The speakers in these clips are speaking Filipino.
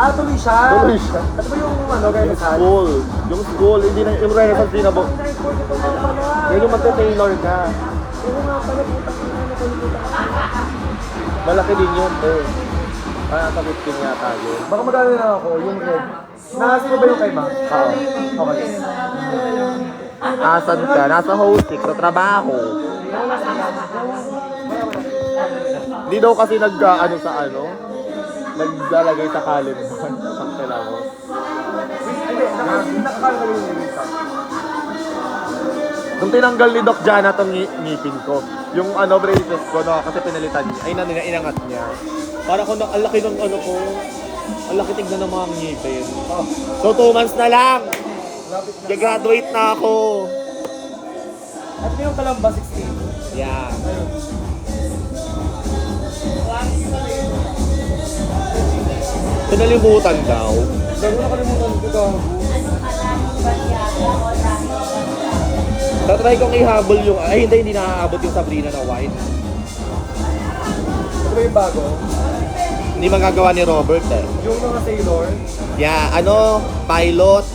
Ah, tuloy siya. Tuloy siya. Ano ba yung ano, Renaissance? School. Yung school, hindi na yung Renaissance din na bo. Yan yung magte-tailor ka. Oo nga pala, putang ina, nakalimutan ko. Malaki din yun, eh. Kaya takot din yata yun. Baka magana na ako, yung red. Nahas mo ba yung kay Ma? Oo. Okay. Asan ka? Nasa hosting, sa trabaho. Hindi daw kasi ano sa ano, naglalagay sa calendar. Sakta ako. Hindi, nakakala ko yung Renaissance. Nung tinanggal ni Doc Jana tong ngipin ko, yung ano, braces ko, no, kasi pinalitan niya, ay inangat niya. Para ko ang laki ng ano ko, ang laki tignan ng mga ngipin. So 2 months na lang! Gagraduate na ako! At yung kalamba, 16. Yeah. Pinalimutan daw. Bago nakalimutan ko ito. Tatry kong ihabol yung, ay hindi nakakaabot yung Sabrina na white. Ano ba yung bago? Hindi magagawa ni Robert eh. Yung mga sailor. Yeah, ano, pilot.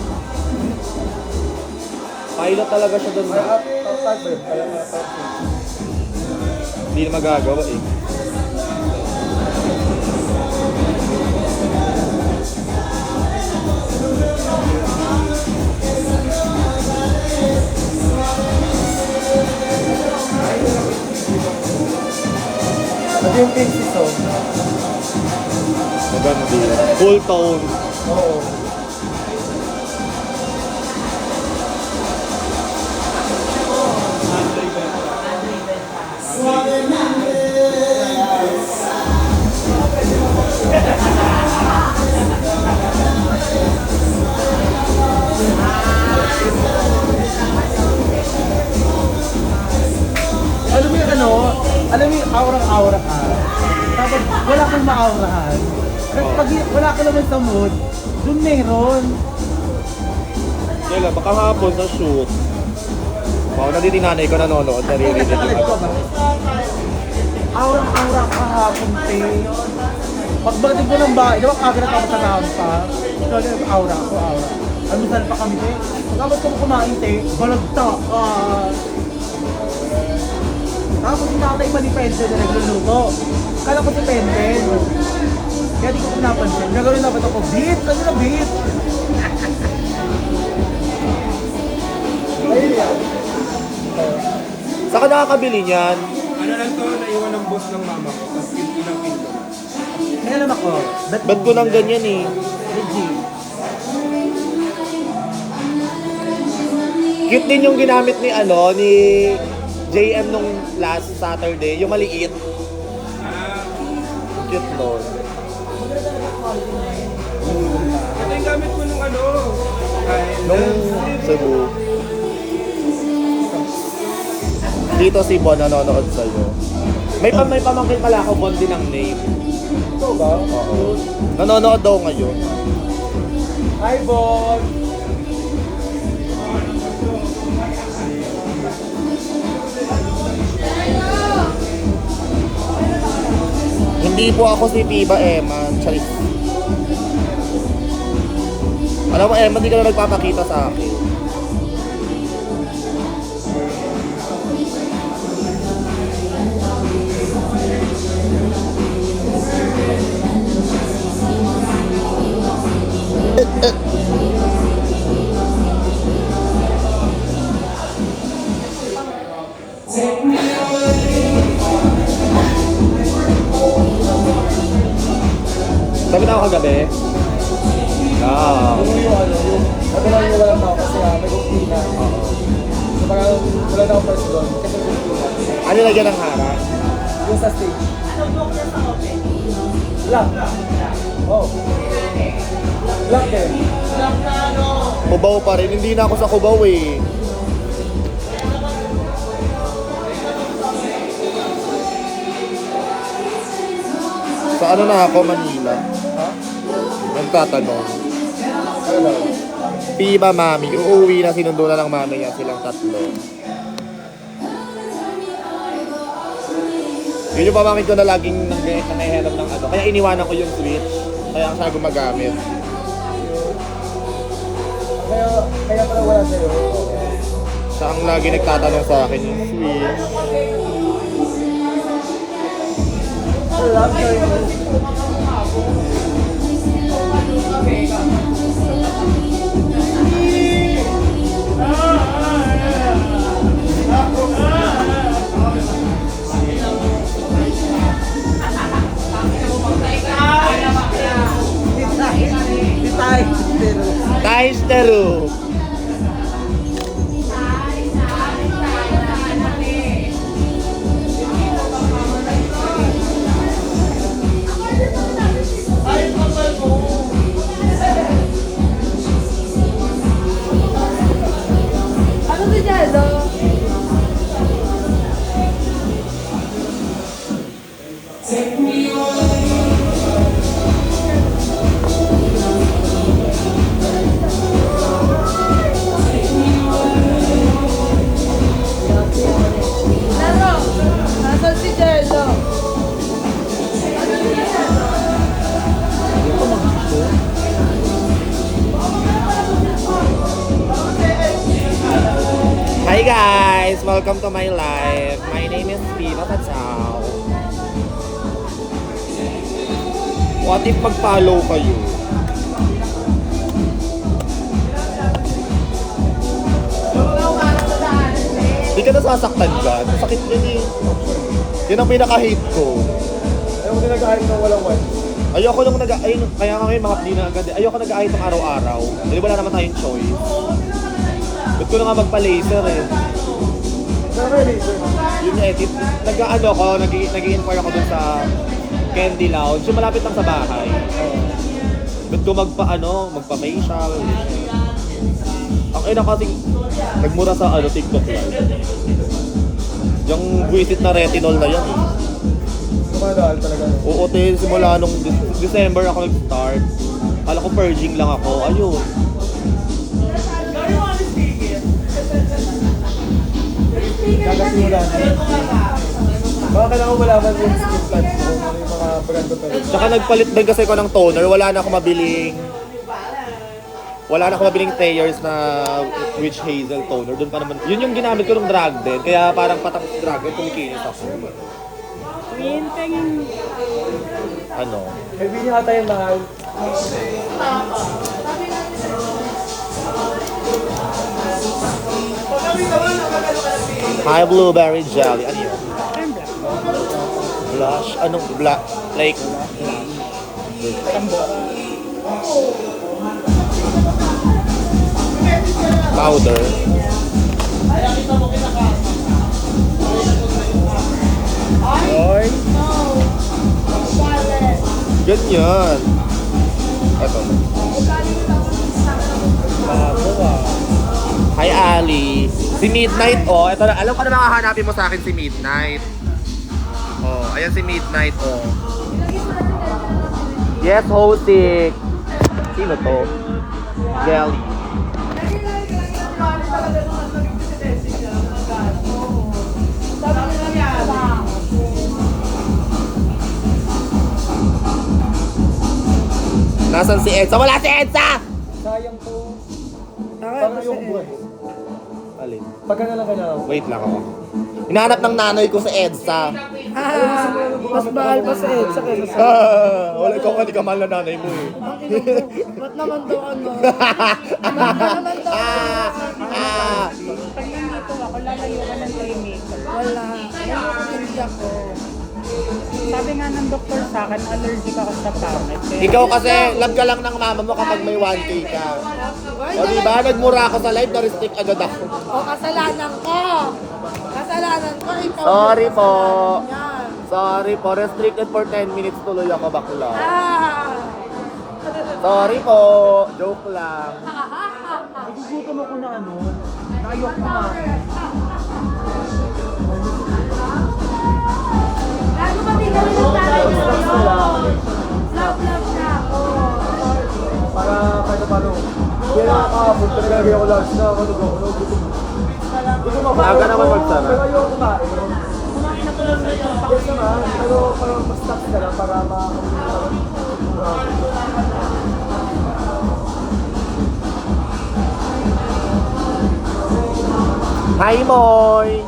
Pilot talaga siya doon. Ay, up ba yun? Kaya nga, Hindi na magagawa eh. Ano yung pink season? Magandi. Full tone. Oo. Alam mo yung ano? Alam mo yung aura-aura ka. Tapos wala kang maaurahan. Kasi pag wala ka naman sa mood, dun meron. Kaya baka hapon sa shoot. Wow, nandito yung nanay ko nanonood. Naririnig yung Nakalag ko ba? Aura-aura ka hapon, te. Pagbating ko ng bahay, di ba kagad ako sa taon pa? Ito yung aura ko, aura. Amusal pa kami, te. Pagkabot ko kumain, te, balagta. Tapos yung tatay pa ni Pentel na nagluluto. Kala ko si Pentel. Kaya di ko pinapansin. Nagawin na ba ito ko? Beat! Ano na beat? Ayun yan. Saan ka nakakabili niyan? Ano lang to, naiwan ng boss ng mama ko, tapos ilang pinto. May alam ako. Ba't ko nang ganyan eh? Legit. Cute din yung ginamit ni ano, ni JM nung last Saturday, yung maliit. Cute nun. Ito yung gamit ko nung ano, Nung Cebu. Dito si Bon nanonood sa'yo. May pamangkin pala ako, Bon din ang name. Ito ba? Oo. Nanonood daw ngayon. Hi, Bon! Hindi po ako si Piba Eman. Charis. Alam mo, Eman, hindi ka na nagpapakita sa akin. Sabi na ako kagabi. Yung ano, yung... Sabi lang yung walang tao kasi may gupina. So parang wala na akong first doon kasi may gupina. Ano lagyan ng harang? Yung sa stage. Black. Oh. Black din. Cubao pa rin. Hindi na ako sa Cubao eh. Sa ano na ako, Manila? Ha? Nagtatanong. Ano daw? Piba mami, uuwi na, sinundo na ng mami niya silang tatlo. Yun yung pamangkin ko na laging nanghihanap ng ano. Kaya iniwanan ko yung switch. Kaya siya gumagamit. Kaya pala wala sa'yo. Siya ang lagi nagtatanong sa akin yung Switch. Love sa'yo. Nice Teru! Ano si Jello? Laro! Nasaan si Jello? Hi guys! Welcome to my life. My name is Pino Tatsao. What if mag-follow kayo? Hindi ka nasasaktan dyan. Sakit yun eh. Yun ang pinaka-hate ko. Ayaw ko nag-ahit ng walang one. Ayoko nung kaya nga ngayon mga na agad. Ayoko nag-aayos ng araw-araw. Dahil wala naman tayong choice. Ba't ko na nga magpa-laser eh. Saan kayo laser? Yun eh, nag-ano ako, nag-i-inquire ako dun sa Candy Lounge. Yung malapit lang sa bahay. Ba't ko magpa-facial. Ang ina kasing nagmura sa TikTok lang. Yung buwisit na retinol na yan eh. Kumadaan talaga. Oo, simula nung December ako nag-start. Kala ko purging lang ako. Ayun. Nakasimula na. Baka kailangan malaman yung skin touch ko, ano yung mga brand ko talaga. Tsaka nagpalit din kasi ako ng toner. Wala na ako mabiling Thayers na witch hazel toner. Doon pa naman. Yun yung ginamit ko ng drag din. Kaya parang patapos drag din, kumikinis ako. Ano? May bini ata yung mahal. Hi, blueberry jelly. Ano yun? Blush? Anong black? Like... Powder. Oy. Ganyan. Ito. Hi, Ali. Si Midnight, oh. Ito na. Alam ko na makahanapin mo sa akin si Midnight. Oh, ayan si Midnight, oh. Yes, Hosik. Sino to? Jelly. Nasaan si Edsa? Wala si Edsa! Sayang to. Parang yung buwan. Alin? Pagka na lang kanya. Wait lang ako. Hinahanap ng nanay ko si Edsa. Mas mahal pa sa Edsa kaysa sa... Wala ikaw ka, di ka mahal na nanay mo eh. Ba't naman daw ano? Ba't naman daw Pag nandito ako, lalayo ka ng playmaker. Wala. Hindi ako. Sabi nga ng doktor sa akin, allergic ako sa pangit. Ikaw kasi, love ka lang ng mama mo kapag may 1K ka. O diba, nagmura ako sa live, na-restrict agad ako. O, kasalanan ko. Kasalanan ko. Ikaw. Sorry po. Yan. Sorry po, restricted for 10 minutes tuloy ako bakla. Sorry po, joke lang. Nagugutom ako na ano. Nakayok kumain. Lalo ba di kami nagtatayo sa'yo? Love na ako. Para kahit paano. Kaya nakakabot talaga lagi ako last na. Ano ba? Aga naman magsara. Pero ayoko kumain. Yes naman. Pero parang mas tax ka lang para Hi, Moy!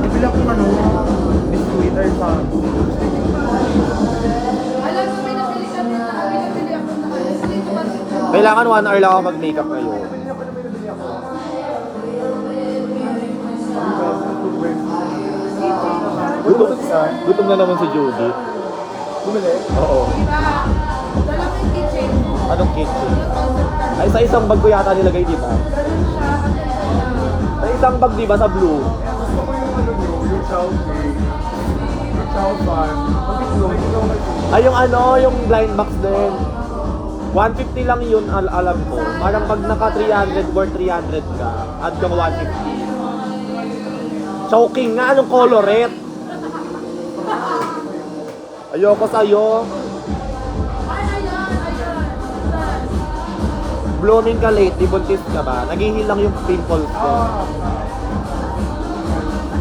Nabili akong ano, biskuit or sa... Alam mo, may nabili kami na, may nabili ako na ano, dito kasi Kailangan 1 hour lang ako mag-makeup ngayon. Gutom na naman si Judy. Bumili? Oo. diba, dala ko yung kitchen mo. Anong kitchen? Ay, sa isang bag ko yata nilagay, di ba? Ganun siya, ang ganda. Sa isang bag, di ba, sa blue? Gusto ko yung ano bro, yung chow cake, yung chow fan, Ay, yung ano, yung blind box din. 150 lang yun, alam ko. Parang pag naka 300 or 300 ka, add kang 150. Choking nga, anong colorette? Ayoko sa'yo. Ay, ayan. Blooming ka lately, buntis ka ba? Naghihil lang yung pimples ko.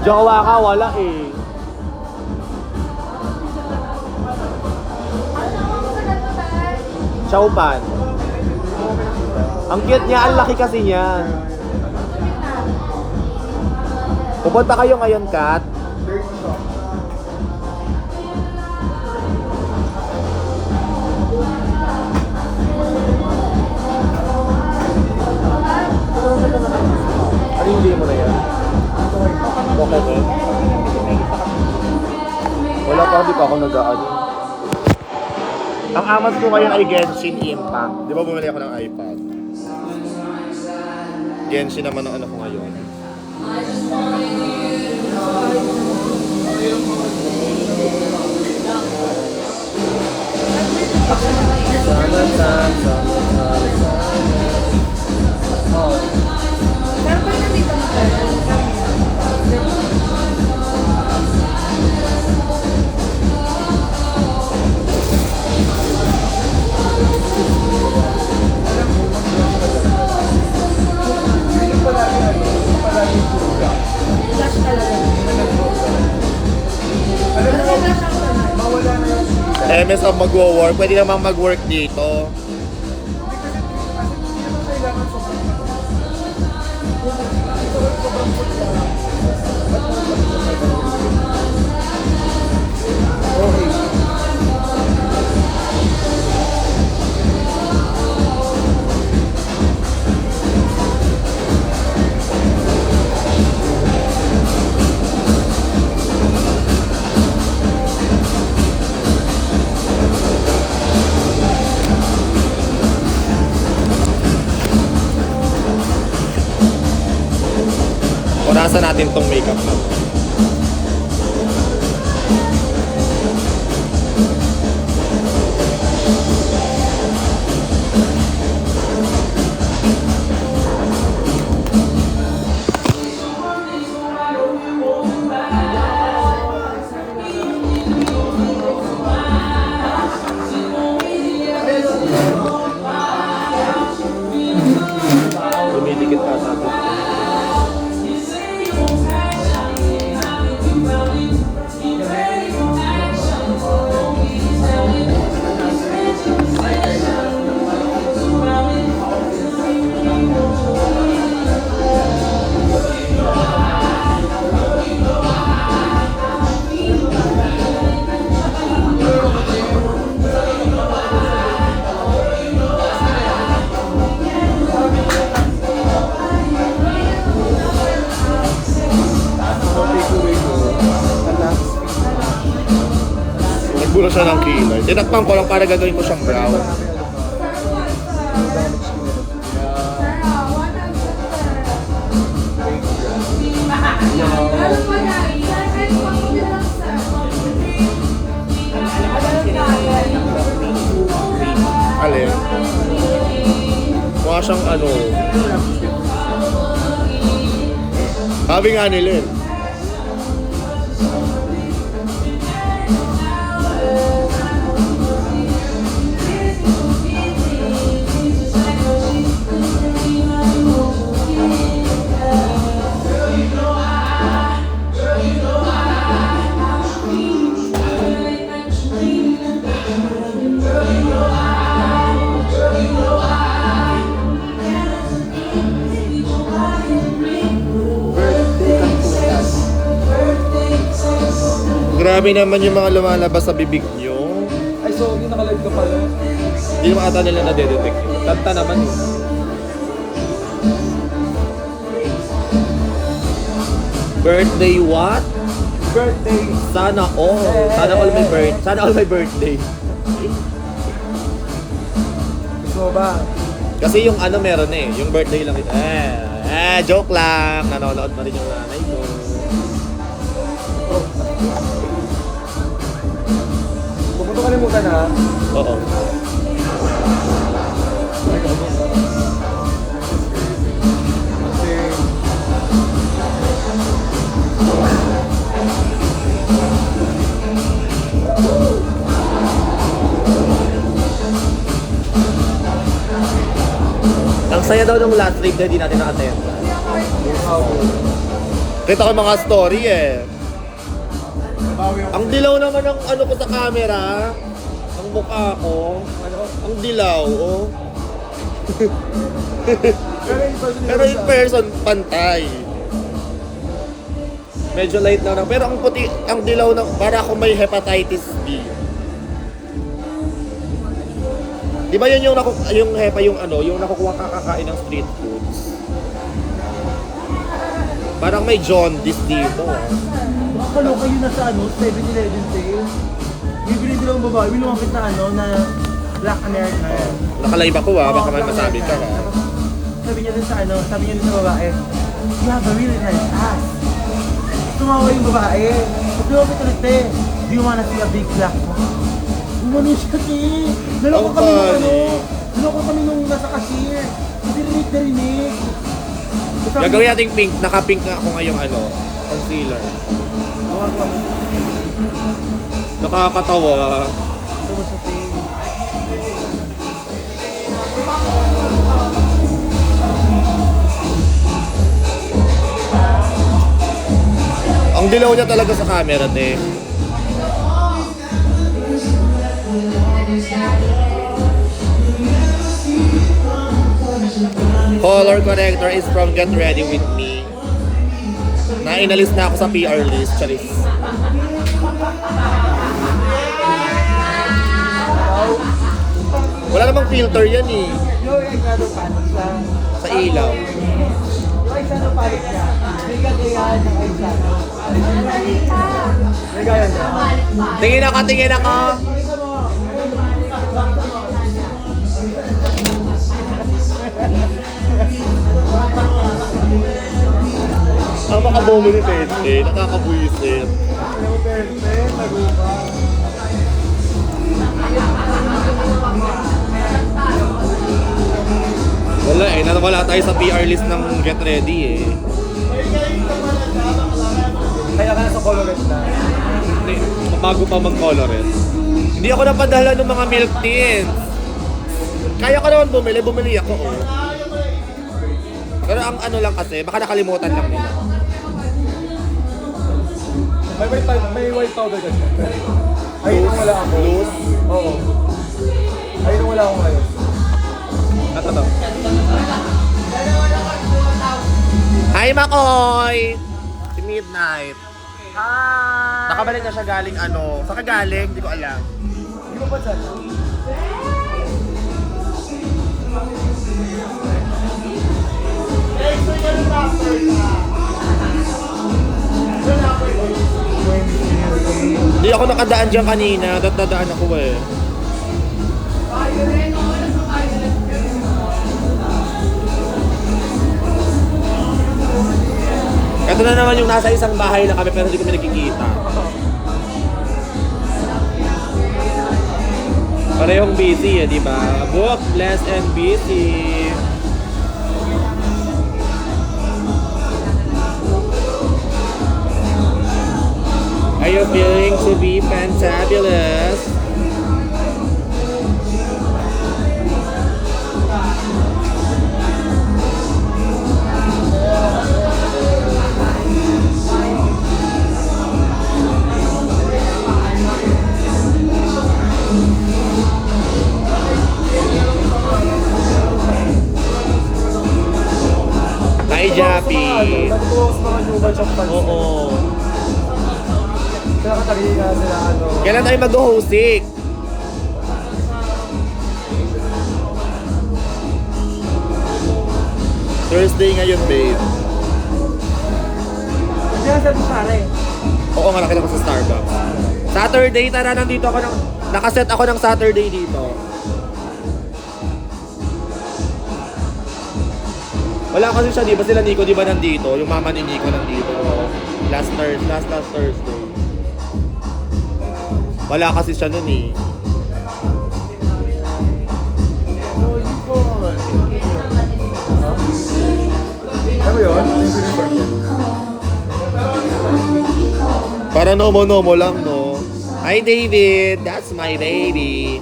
Jowa ka, wala eh. Ano naman mo sa ganito, Tay? Chowpan. Ang cute niya, ang laki kasi niya. Pupunta kayo ngayon, Kat. Ano hindi mo na yan? Okay, okay. Wala pa, di pa ako nag-aano. Ang amas ko ngayon ay Genshin Impact. Di ba bumili ako ng iPad? Genshin naman ang ano ko ngayon. Pero pag nandito mo tayo, flash talaga. Alam mo, Flash ako na. mawala na yung... MS of magwo-work, pwede namang mag-work dito. Hindi naman kailangan sobrang... Okay. Punasan natin tong makeup na. Dumidikit ka sa atin. Nagburo siya ng kilay. Tinakpan ko lang para gagawin ko siyang brown. Ano pa na? Kahit pa ko bilang sa... Alin? Mukha siyang ano. Sabi nga nila eh. Grabe naman yung mga lumalabas sa bibig nyo. Ay, so, hindi nakalive ka pala. Hindi naman ata nila nadedetect yun. Kanta naman yun. Birthday what? Birthday. Sana all. Sana all my birthday. Sana all my birthday. Gusto mo ba? Kasi yung ano meron eh. Yung birthday lang ito. Joke lang. Nanonood pa rin yung nanay ko. Huwag mo ito kalimutan ha. Oo. Ang saya daw ng last trip na hindi natin na-attend. Kita ko mga story eh. Ang dilaw naman ng ano ko sa camera. Ang mukha ko. Ang dilaw, oh. Pero in person, pantay. Medyo light lang. Pero ang puti, ang dilaw na, para ako may hepatitis B. Di ba yun yung hepa, yung ano, yung nakukuha kakakain ng street foods? Parang may jaundice dito. Makakaloka yun na sa ano, 7-Eleven sale. Bibili din ang babae, may lumapit na ano, na Black American. Nakalive ako baka may masabi ka ha. Tapos, sabi niya din sa ano, sabi niya din sa babae, you have a really nice ass. Tumawa yung babae. Sabi lumapit ulit eh, do you wanna see a big black one? Umano siya eh. Naloko kami nung ano, naloko kami nung nasa cashier. Hindi rinig. Gagawin nating pink, naka-pink na ako ngayong ano, concealer. Nakakatawa. Tapos sa thing. Ang dilaw niya talaga sa camera, te. Color corrector is from Get Ready With Me. Inalis na ako sa PR list, charis. Wala namang filter yan eh. Yung eyeshadow palette lang. Sa ilaw. Yung eyeshadow palette niya, may gagayahan ng eyeshadow. May gaya niya. Tingin ako, tingin ako. Ang makabomo ni Tete, nakakabuisit. Yung perfect, nagupa. Wala eh, nawala tayo sa PR list ng Get Ready eh. Kaya ka na sa colorette na. Hindi, bago pa mag-colorette. Hindi ako napadala ng mga milk tins. Kaya ko naman bumili ako oh. Pero ang ano lang kasi, baka nakalimutan lang nila. May white powder kasi. Ayun ang wala ako. Loose? Oo. Ayun ang wala ako ngayon. Ito. Hi, Makoy! Si Midnight. Hi! Nakabalik na siya galing ano. Saan ka galing? Hindi ko alam. Hindi mo ba dyan? Hindi ako nakadaan dyan kanina. Dadaan ako eh. Ito na naman yung nasa isang bahay na kami pero hindi kami nagkikita. Parehong busy eh, di ba? Book, blessed and busy. Are you feeling to be fantabulous? Hi, Jappy. Nag-close mga Nuba Chop Pansin. Oo. Sila Katarina, sila ano. Kailan tayo mag-hosting? Thursday ngayon, babe. Hindi na sabi pare. Oo nga, nakita ko sa Starbucks. Saturday, tara, nandito ako ng... Nakaset ako ng Saturday dito. Wala kasi siya, di ba sila Nico, di ba nandito? Yung mama ni Nico nandito. Last Thursday. Wala kasi siya nun eh. Ano yun? Ano yung pinipirtin? Para nomo lang, no? Hi, David! That's my baby!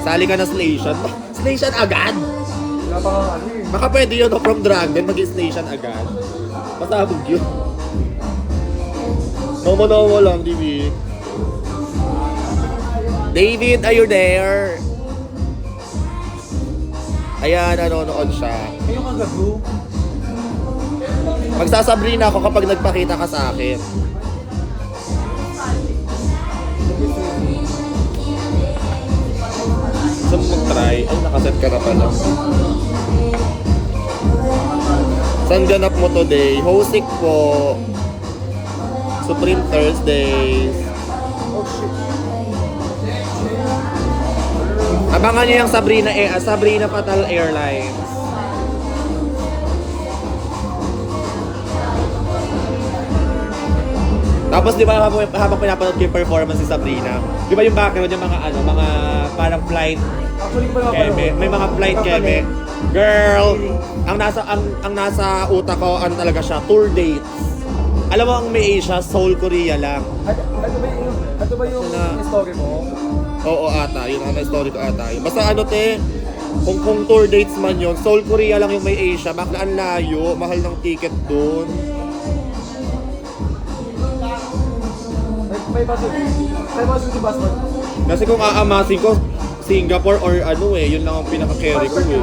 Sali ka na Slation. Slation agad? Wala pa kang ano eh. Baka pwede yun, no? From Dragon, mag-Slation agad. Masabog yun. Nomo lang, David. David, are you there? Ayan, nanonood siya. Kayo kagago. Magsasabrina ako kapag nagpakita ka sa akin. Gusto mo mag-try? Ay, nakaset ka na pala. Saan ganap mo today? Hosik po. Supreme Thursdays. Abangan niyo yung Sabrina Patal Airlines. Tapos di ba habang pinapanood ko yung performance ni Sabrina, di ba yung background yung mga mga parang flight Actually, pa keme, may mga flight keme. Girl, ang nasa utak ko ano talaga siya, tour dates. Alam mo ang may Asia, Seoul, Korea lang. Ito ba yung Na- story mo? Oo ata, yun ang story ko ata. Yun. Basta ano te, kung tour dates man yun, Seoul, Korea lang yung may Asia, bakla ang layo, mahal ng ticket dun. May baso yung passport. Kasi kung aamasin ko, Singapore or ano eh, yun lang ang pinaka-carry ko eh.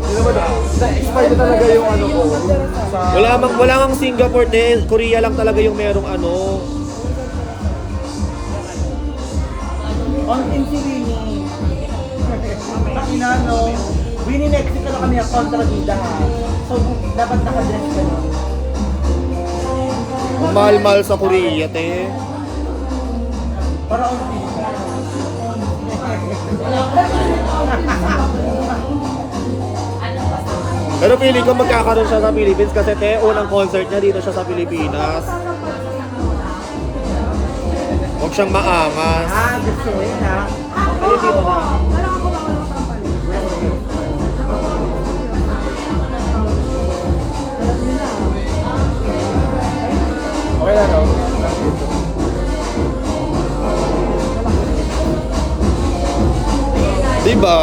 Hindi naman na-expire na talaga yung ano ko. Sa... Wala kang Singapore din, Korea lang talaga yung merong ano. On team si Winnie. Pakina, no? Winnie next week na kami ang kontrabida ha. So, dapat nakadress ka no? Ang mahal-mahal sa Korea, te. Para on team. Pero feeling ko magkakaroon siya sa Philippines kasi te, unang concert niya dito siya sa Pilipinas. Huwag siyang maangas. Gusto mo yun ha? Kayo dito na. Okay na, no? Diba?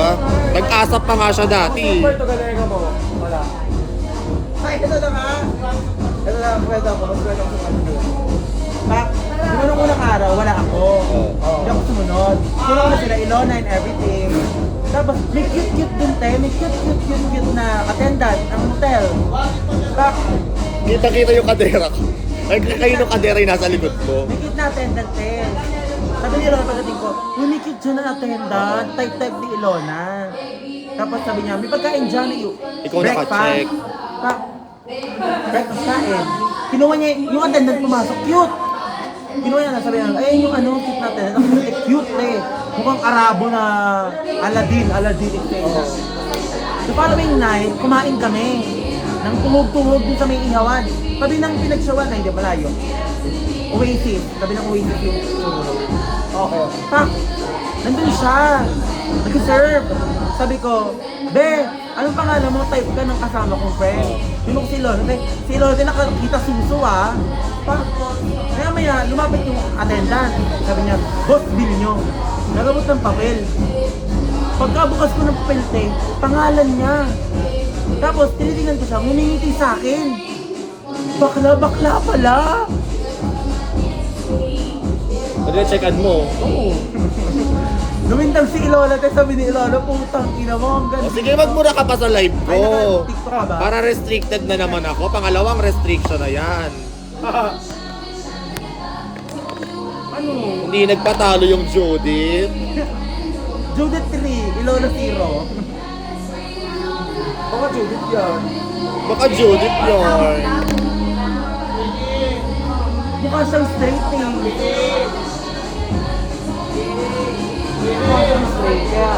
Nag-asap pa nga siya dati. Puerto Gallega mo. Wala. Ay, ito lang ha? Ito lang, kwento ako. Kwento ako sa kanila. Pak, di ba nung unang araw, wala ako. Hindi ako sumunod. Sinunod na sila, Ilona and everything. Tapos, may cute-cute din tayo. May cute na attendant ng hotel. Pak, Kita-kita yung kadera ko. Ay, kayo nung kadera yung nasa likod ko. may cute na attendant din. Sabi ni Ilona pagdating ko, may cute dyan na attendant. Type ni Ilona. Tapos sabi niya, may pagkain dyan. Ikaw naka-check. Pak, breakfast kain. Kinuha niya, yung attendant pumasok, cute. Kinuha niya, sabi niya, ayun yung ano, cute na attendant. Ang cute eh. Mukhang Arabo na Aladdin experience. So following night, kumain kami. Nang tumog-tumog din sa may ihawan. Sabi ng pinagsawan na hindi malayo. Oasis. Sabi ng Oasis yung sumunod. Okay. Pak, nandun siya. Nag-serve. Sabi ko, Be, anong pangalan mo? Type ka ng kasama kong friend. Yun ako si Lolo. Si Lolo din nakakita suso ah. Pak, kaya maya, lumapit yung attendant. Sabi niya, boss, bill nyo. Nagabot ng papel. Pagkabukas ko ng papel, pangalan niya. Tapos, tinitingnan ko siya, ngumingiti sa akin. Bakla pala. Pwede na checkan mo. Oo. Lumintang si Ilola, tapos sabi ni Ilola, putang ina mo, ang O ganda. sige, magmura ka pa sa live ko. Ay, naka-TikTok ka ba? Para restricted na naman ako. Pangalawang restriction na yan. Ano? Hindi nagpatalo yung Judith. Judith 3, Ilola 0. Baka Judith yan. Baka Judith yun. Mukha siyang straight eh. Mukha siyang straight, kaya...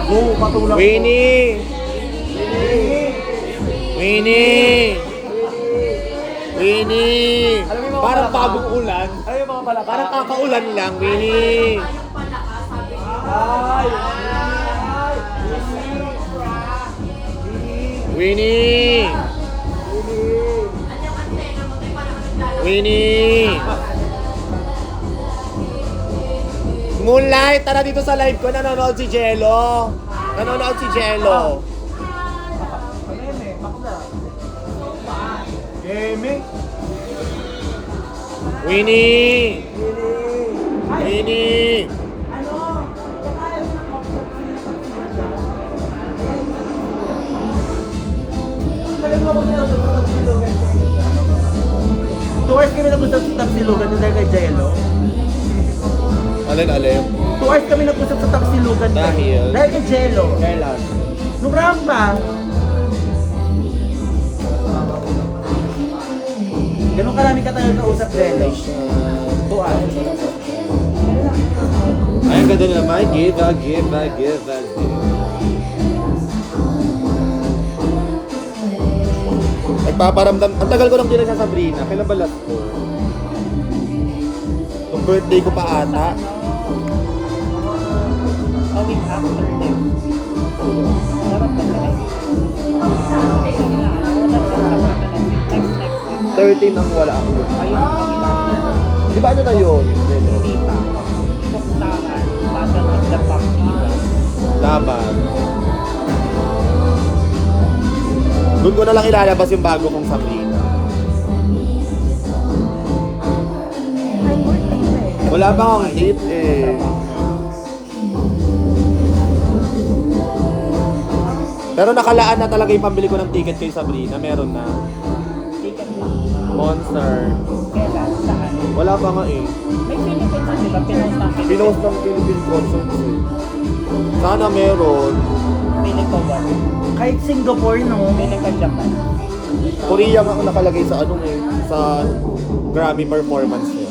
Go, patulang ko. Winnie! Winnie! Winnie! Alam mo yung mga Parang palaka? bagong ulan. Ano yung mga palaka? Parang kakaulan lang, Winnie. Ay! Winnie! Winnie! Moonlight, tara dito sa live ko. Nanonood si Jello. Nanonood si Jello. Eme! Winnie! Winnie! Two hours kami nag-usap sa Tapsilugan dahil kay Jello. Alin? 2 hours kami nag-usap sa Tapsilugan Dahil? dahil kay Jello. Kailan? Nung Ramba. Ganun karami ka tayo kausap, Jello. 2 hours. Ay, ang ganda naman. Give. Nagpaparamdam. Ang tagal ko nang di sa Sabrina. Kailan ba last ko? Yung birthday ko pa ata. A week after them. Dapat ka na eh. Next week. 13 ang wala ako. Ayun ang panginoon. Di ba ano na yun? Hindi pa. Tuktangan. Battle of the Pop Heroes. Laban. Doon ko na lang ilalabas yung bago kong Sabrina. Wala pa akong date eh. Pero nakalaan na talaga yung pambili ko ng ticket kay Sabrina. Meron na. Ticket lang. Monster. Kailan? Saan? Wala pa nga eh. May Philippines na diba? Pinost ng Philippines. Pinost ng Philippine Consulate eh. Sana meron. Pili ko ba? Kahit Singapore, no? Pili ka Japan. Korea nga ako nakalagay sa ano eh. Sa Grammy performance niya.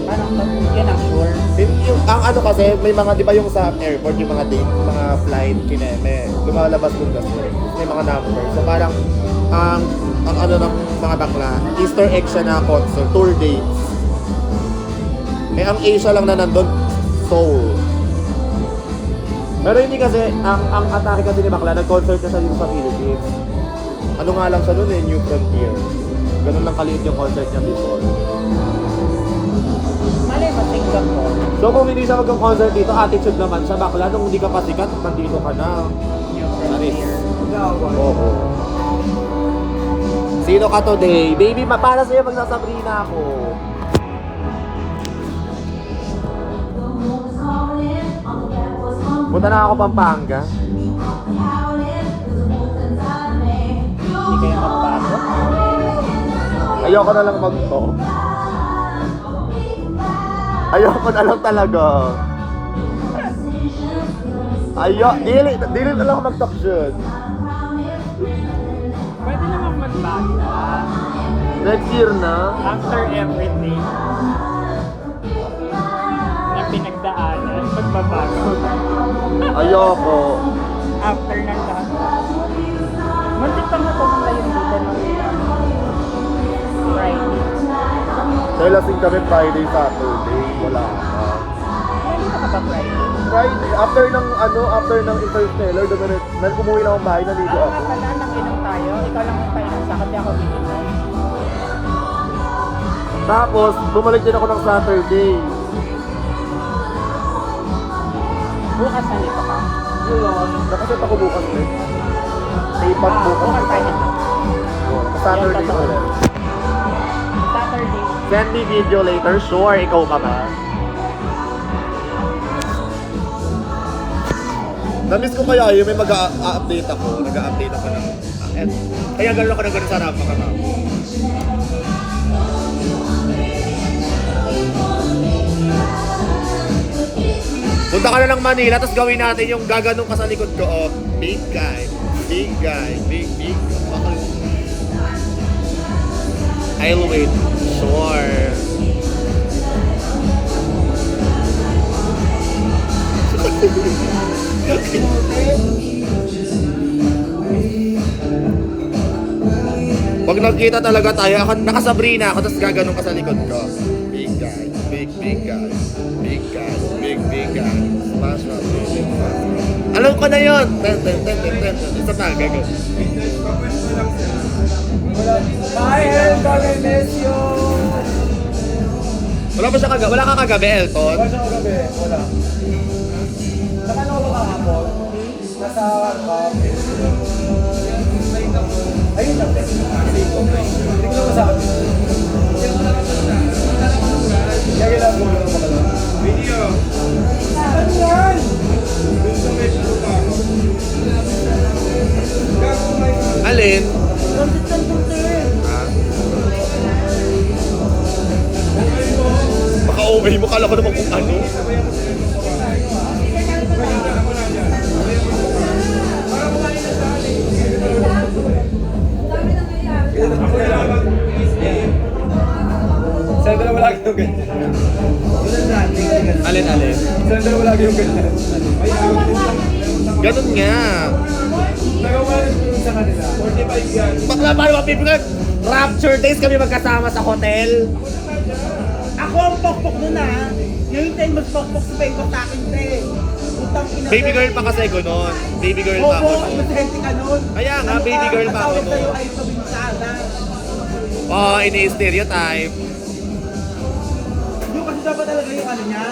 Parang yun ang sure. Ang ano kasi, may mga, di ba yung sa airport, yung mga date, mga flight, kineme, lumalabas dun kasi, may mga number. So parang, ang ano ng mga bakla, Easter egg siya na concert, tour dates. Eh, ang Asia lang na nandun, Seoul. Pero hindi kasi, ang atake kasi ni bakla, nag-concert na siya dito sa Philippines. Ano nga lang siya nun eh, New Frontier. Ganun lang kaliit yung concert niya before. Malay ba Singapore? So kung hindi siya mag-concert dito, attitude naman siya. Bakla, nung hindi ka pa sikat, nandito ka na. New Frontier. Oo. Sino ka today? Baby, para sa'yo magsasabrina ako. Punta na ako Pampanga. Hindi kayo magbago? Ayoko na lang mag-to. Ayoko na lang talaga. Dili na lang ako mag-talk dyan. Pwede naman magbago. Next year na. After everything na pinagdaanan, magbabago. Ayoko. After ng lahat. Muntik pa nga pumunta yung dito ng Friday. Dahil lasing kami Friday, Saturday. Wala ka. Nandito ka pa Friday? Friday, after ng Interstellar, umuwi lang akong bahay, naligo Ah, ako. nga pala, nang-inom tayo. Ikaw lang ang painom sa akin, di ako bininom. Tapos, bumalik din ako ng Saturday. Bukas nandito ka. Yun, nakaset ako bukas eh. Tapat bukas. Bukas tayo nito. Saturday Yan, ulit. Saturday. Send me video later. Sure, ikaw ka ba? Na-miss ko kaya yung may mag-update ako. Nag-update ako ng... kaya gano'n ako ng gano'n sa Rapa ka. Punta ka na ng Manila, tapos gawin natin yung gaganong ka sa likod ko. Oh, big guy. Big guy. Big. I'll wait. Sure. Pag nagkita talaga tayo, nakasabrina ako, tapos gaganong ka sa likod ko. Big guy. Big guy. Big guy. Big guy. Smash up. Alam ko na yun. Isa pa, gago. Bye, Elton, I miss you! Wala ka kagabi, Elton? Wala siya kagabi, wala. Nakano ko ba kahapon? Nasa ayun lang. Hindi ko na masabi. Kaya lang mo lang makalaman. Video! Ano yan? Alin? Baka OA mo, kala ko naman kung ano. Sa dalawa lagi yung ganyan. Alin? Sa dalawa lagi yung ganyan. Ganun nga. Nagawa rin sa kanila. 45 yan. Bakla, paano mapipigil? Rapture days kami magkasama sa hotel. Ako ang pokpok nun ah. Yung time magpokpok sa Facebook sa akin, te. Utang ina. Baby girl pa kasi ko nun. Baby girl pa ako. Oo, masente ka nun. Kaya nga, baby girl pa ako Ang tawag nun. sa'yo ay kabinsada. Oo, ini-stereotype. Yung kasi dapat talaga yung ano niya.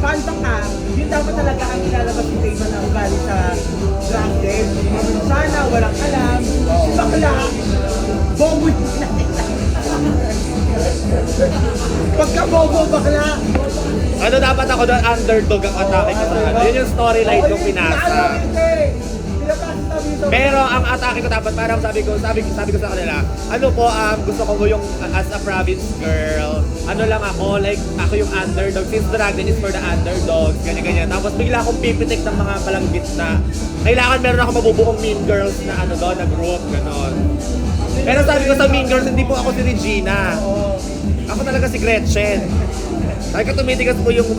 Kanta ka, yun dapat talaga ang ilalabas ni Dayman na ugali sa drunk day. Sana, walang alam. Si bakla, bobo yun na. Pagka bobo bakla. Ano dapat ako doon? Underdog ang atake ko sa ano. Yun yung storyline kong pinasa. Pero ang atake ko dapat parang sabi ko sa kanila, ano po, gusto ko yung as a province girl, ano lang ako, like ako yung underdog, since Dragon is for the underdogs, ganyan. Tapos bigla akong pipitik ng mga balanggit na kailangan meron ako mabubuong mean girls na ano doon, na group, ganon. Pero sabi ko sa mean girls, hindi po ako si Regina. Ako talaga si Gretchen. Ay ka tumitigas po yung...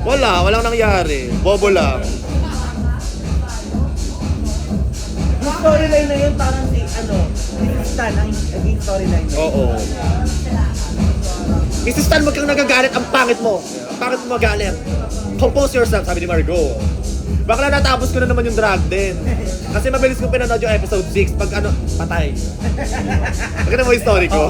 walang nangyari. Bobo lang. Yung storyline na yun, parang si, Mrs. Stan ang naging storyline na yun. Oo. Mrs. Stan, wag kang nagagalit. Ang pangit mo. Ang pangit mo magalit. Compose yourself, sabi ni Margot. Bakla natapos ko na naman yung drag din. Kasi mabilis ko pinanood yung episode 6. Pag patay. Pagkita mo yung story ko.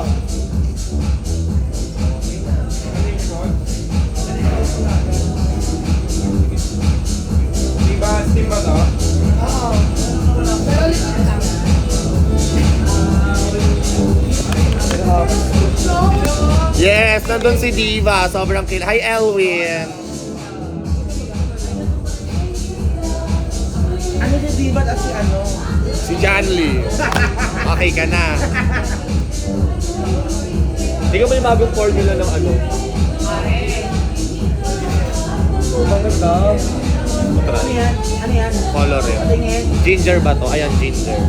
Steam ba to? Yes, nandun si Diva. Sobrang kill. Hi, Elwin. Ano si Diva at si Si John Lee. Okay ka na. Tingnan mo yung bagong formula ng ano. Maganda. Ano yan? Ano yan? Color yun. Patingin. Ginger ba to? Ayan, ginger.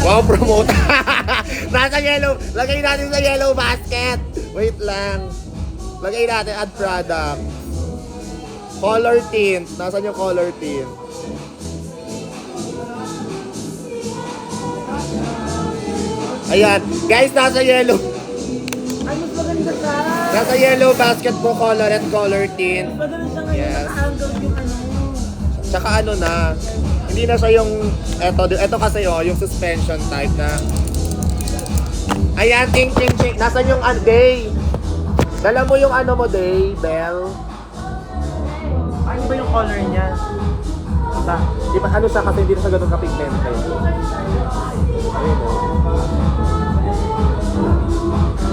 Wow, promote. Nasa yellow. Lagay natin sa yellow basket. Wait lang. Lagay natin add product. Color tint. Nasaan yung color tint? Ayan. Guys, nasa yellow. Ay, mas maganda ka. Nasa yellow basket po color at color tint. Mas maganda siya ngayon. Yes. Naka-angle yung Tsaka ano na, hindi na siya yung, eto kasi yung suspension type na. Ayan, ting. Nasaan yung Day? Dala mo yung mo, Day, Bell. Ano ba yung color niya? Di ba, siya kasi hindi na siya ganun kapigmented. Ayun o.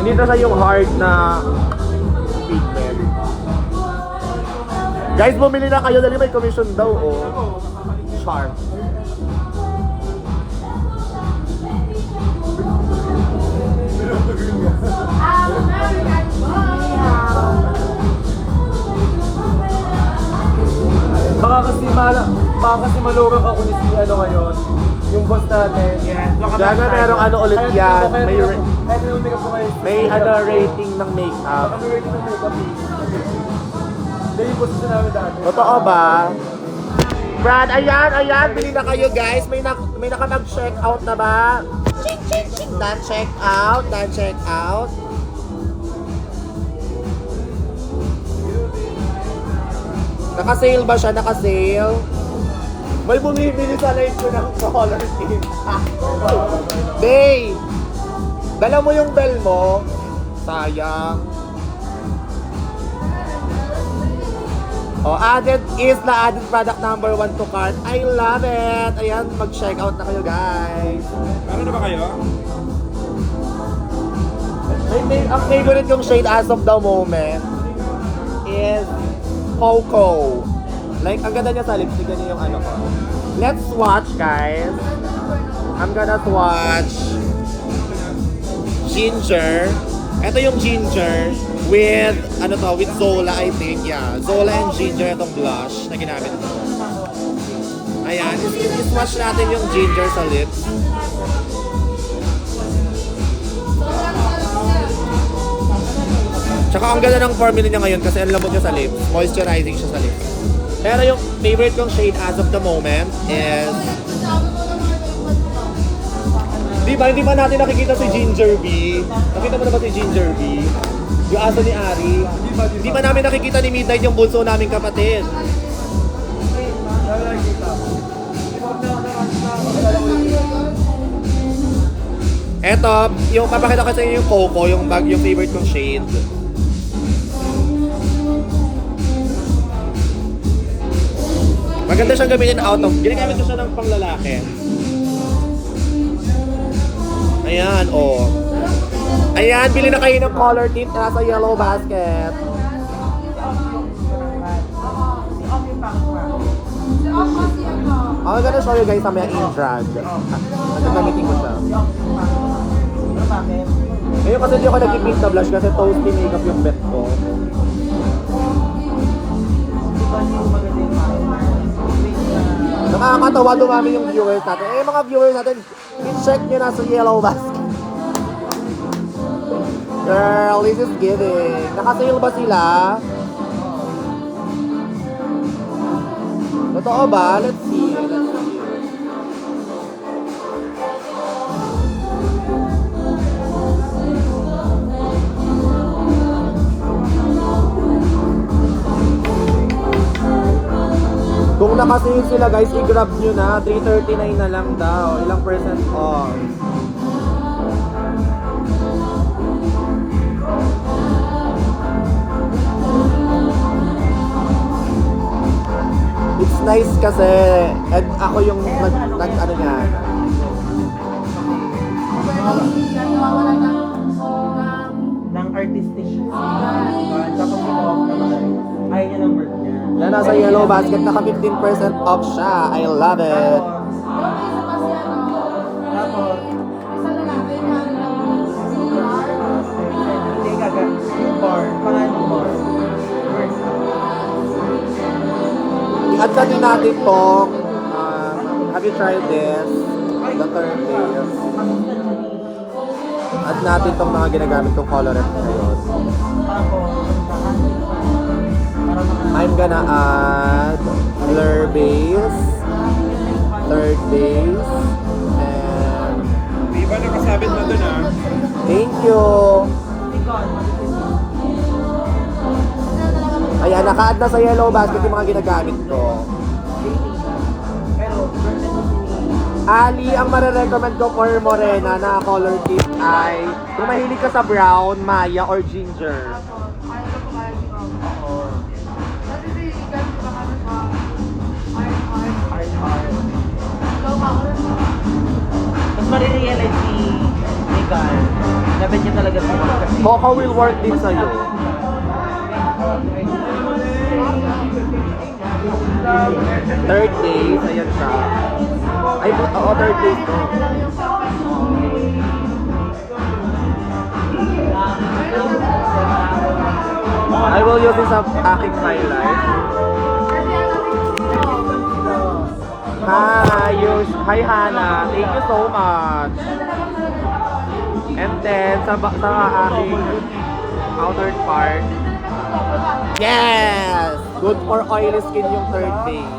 Hindi na siya yung hard na pigment. Guys, bumili na kayo dali may commission daw, oh. Char. Baka kasi malurang ako ni si ano ngayon. Yung boss natin. Diyan na merong ano ulit yan. May, Kahit yung makeup ko ngayon. may ano rating ng makeup. Ano rating ng makeup? Hindi yung boss na namin dati. Totoo ba? Brad, ayan, bili na kayo guys. May nakapag-check out na ba? Ching, ching, ching. Done check out. Naka-sale ba siya? Naka-sale? May bumibili sa live ko ng color team. Bay! Dala mo yung bell mo. Sayang. Oh, added product number 1 to cart. I love it! Ayan, mag-check out na kayo guys. Ano na ba kayo? Ang favorite kong shade as of the moment is Coco. Like, ang ganda niya sa lipstick. Ganyan yung ano ko. Let's watch, guys. I'm gonna swatch Ginger. Ito yung Ginger with, ano to, with Zola, I think. Yeah, Zola and Ginger itong blush na ginamit ko. Ayan, i-swatch natin yung Ginger sa lips. Tsaka ang ganda ng formula niya ngayon kasi ang lambot niya sa lips. Moisturizing siya sa lips. Pero yung favorite kong shade as of the moment is... Hindi ba natin nakikita si Ginger B? Nakita mo na ba si Ginger B? Yung aso ni Ari? Hindi ba namin nakikita ni Midnight yung bunso naming kapatid? Eto, yung papakita ko sa inyo yung Coco, yung favorite kong shade. Maganda siyang gamitin out of. Ginagamit ko siya ng panglalaki. Ayan, oh. Ayan, bili na kayo ng color tint na nasa yellow basket. I'm gonna show you guys mamaya in drag. Gagamitin ko siya. Ngayon kasi hindi ako nag-pink na blush kasi toasty makeup yung bet ko. Nakakatawa dumami yung viewers natin. Eh mga viewers natin, i-check nyo na sa yellow basket. Girl, this is giving. Nakasale ba sila? Totoo ba? Let's see. Kung nakasale sila guys, i-grab nyo na. 339 na lang daw. Ilang percent off? It's nice kasi and ako yung nag-ano niya. ng artistic tapos off naman ayaw niya ng work niya. Yan, nasa yellow basket, naka 15% off siya. I love it. Tapos hindi gaga bar pangalan bar I-add na din natin tong have you tried this? The third day. Add natin tong mga ginagamit kong colorant ngayon. I'm gonna add Blur Base, Third Base, and Di ba nakasabit na dun ah? thank you! Ayan, naka-add na sa yellow basket yung mga ginagamit ko. Ali, ang marirecommend ko for morena na color tint ay kung mahilig ka sa brown, maya, or ginger. mas marirealize si Miguel na bet niya talaga sa mga kasi Coco will work din sa'yo. Third days, ayan siya. Ay, oo, third days to. I will use this sa aking highlight. Hi Hannah, thank you so much. And then sa aking outer part. Yes! Good for oily skin yung third days.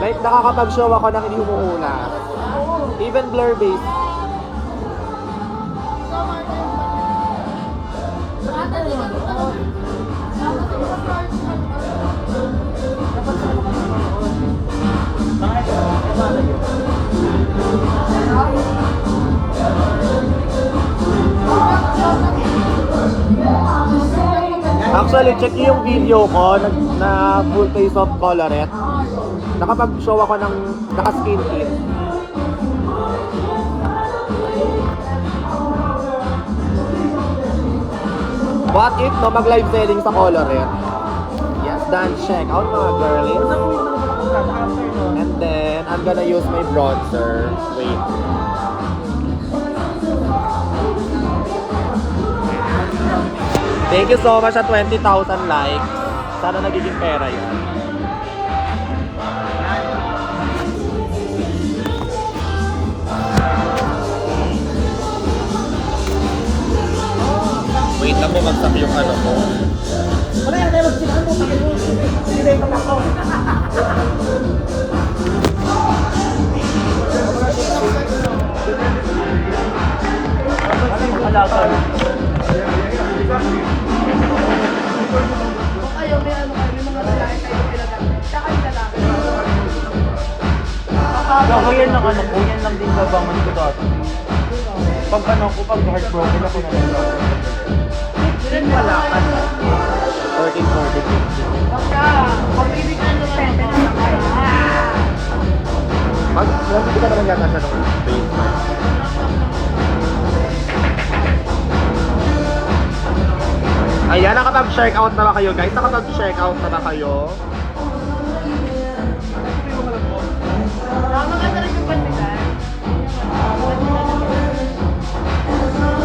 Like nakakapag-show ako nang hindi humuhula. Even blur base. Actually, check niyo yung video ko na full face of colorette. Nakapag-show ako ng naka-skin tint. What if no mag-live selling sa colorette? Yes, then check out mga girlies. And then, I'm gonna use my bronzer. Wait. Thank you so much at 20,000 likes. Sana nagiging pera yun. Wait lang, bumagsak yung ano ko. Wala yan, tayo magsikaan mo. Sinilay ka ako. Alasan. Kung kayo, may ano kayo, may mga lalaki kayo pinagamit. Tsaka yung lalaki. Ako yan lang ano ko, yan lang din gabangan ko dati. Pag ano ko, pag heartbroken ako na lang. Hindi wala ka na. 14, 14, 15. Baka, kung ibig ka nung pwede na lang kayo. Hindi ka naman yata siya nung face. Ayan, nakapag-check out na ba kayo guys? Nakapag-check out na ba kayo? Maganda rin yung pantigan.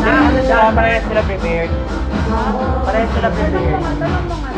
Ano siya, parehas sila prepared. Parehas sila prepared. Tanong mo nga.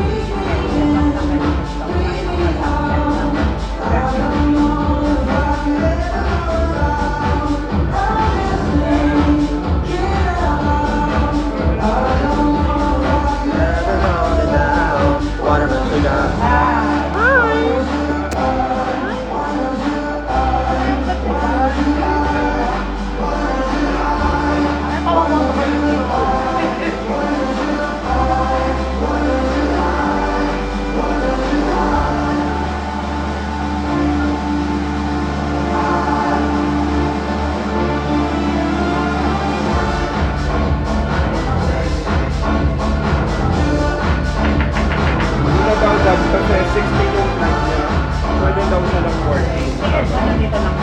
Kasi 16 yung plan niya. Pwede daw siya lang 14. Nandito lang.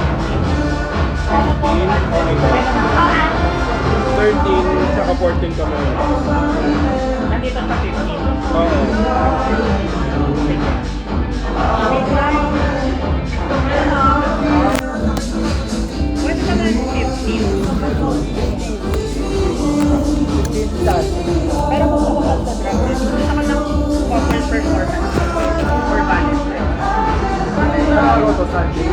13, tsaka 14 ka muna. Nandito sa 15. Oo. Pwede ka na yung 15. Pero kung bumabag sa drug test, gusto ka ng couple performance or Valentine. Ano to, Sunday?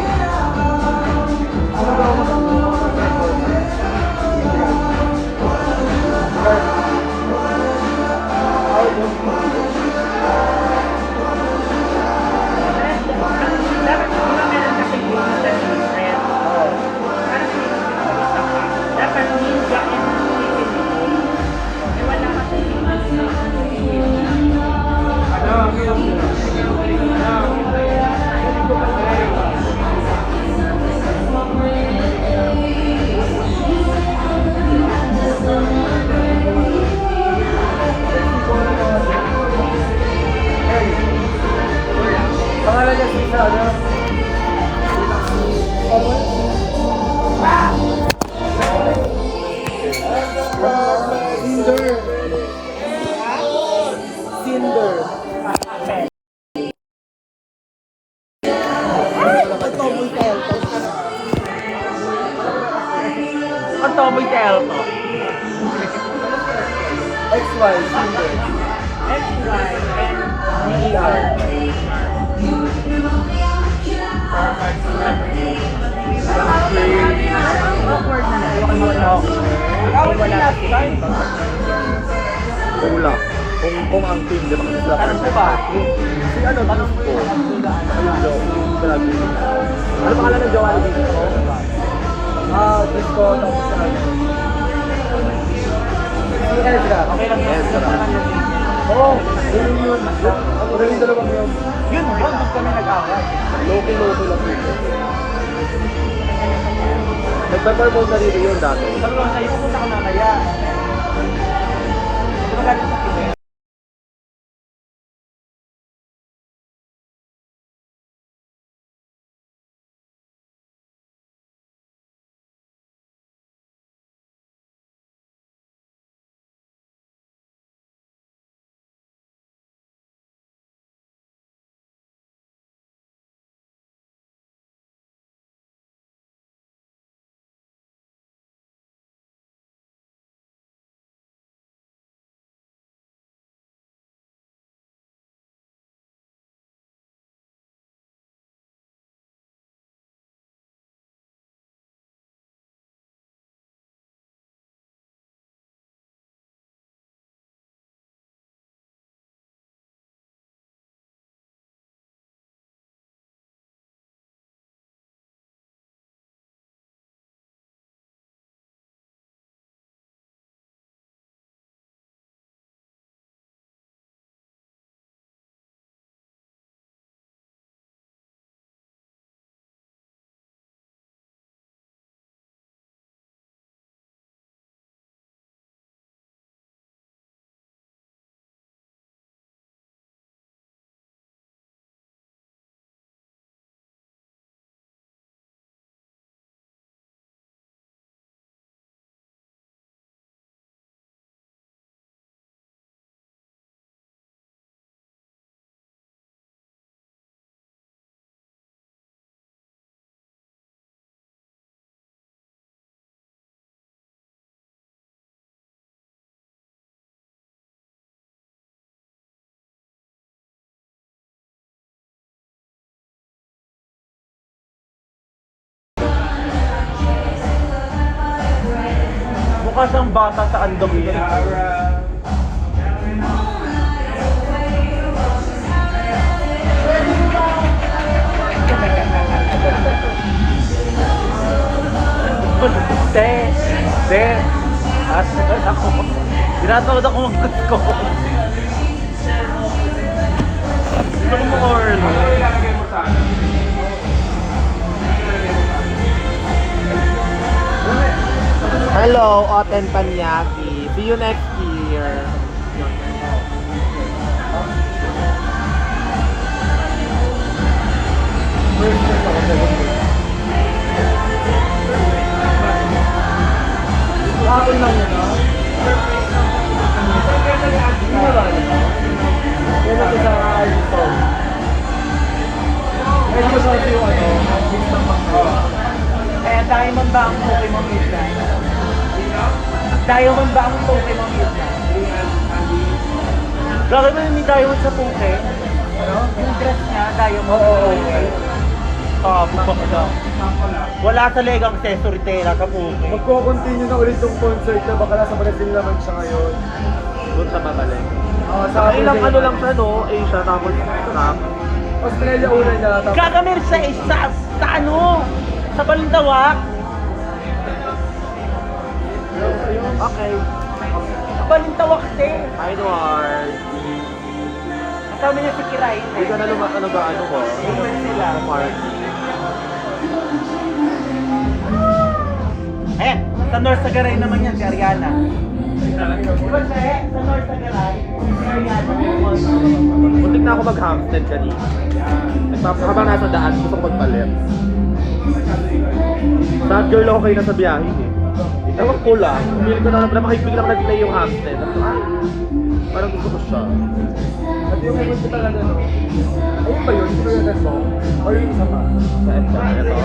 tomboy si Elto. XY, Cinder. XY, and Neymar. awkward na na. Ayoko mag-talk. Wala kasi. Wala. Kung ang team, di ba kasi sila Alam ko ba? Si ano, Dusco. Ayun, Joe. Grabe. Ano pangalan ng jowa ni Dusco? Disco, tapos sa ano. Si Ezra. Okay lang yun. Ezra. Oo, yun. Ako rin yung dalawang yun. Yun, doon kami nag-away. Loki-loki lang dito. Nagpa-perform na rin yun dati. Sabi ko sa'yo, pupunta ka mamaya. Di ba galing sa Quebec? Mukha siyang bata sa andong yun. Te. Ako. Tinatawad ako mag-gusto ko. Gusto ko mo Orlo. Hello, Oten Panyaki. See you next year. Hapon lang yun, no? Hindi na ba? Yan ako sa iPhone. Medyo ko sa yung ano, mix ng mga. Kaya diamond ba ang Pokemon Midnight? Diamond ba ang Pokemon Midnight? Bakit mo yung diamond sa puke? Ano? Yung dress niya, diamond. Oo. Bubak na. Wala sa leg accessory tela sa puke. Magko-continue na ulit yung concert na baka nasa Brazil naman siya ngayon. Doon sa babalik. Sa Ilang ano lang siya, no? Asia, tapos snap. Australia una niya. Tapos Gagamit sa isa, sa ano? Sa Balintawak. Okay. Sa Balintawak, te. Hi, Edward. Kasama niya si Kiray. Hindi ka na ano ba, ano ko? Sila. Party. Ayan, sa North Sagaray naman yan, si Ariana. Diba siya, sa North Sagaray, si Ariana. Muntik na ako mag-Hampstead kanina. Habang nasa daan, gusto ko magpalit. Sad girl ako kayo nasa biyahe eh. Ewan ko lang, feel ko na makikipig lang nag-play yung Hampstead. Ay, parang gusto ko siya. at yung may gusto talaga, no? Ayun ba yun? Ito yung song? O yung isa pa? Sa ito.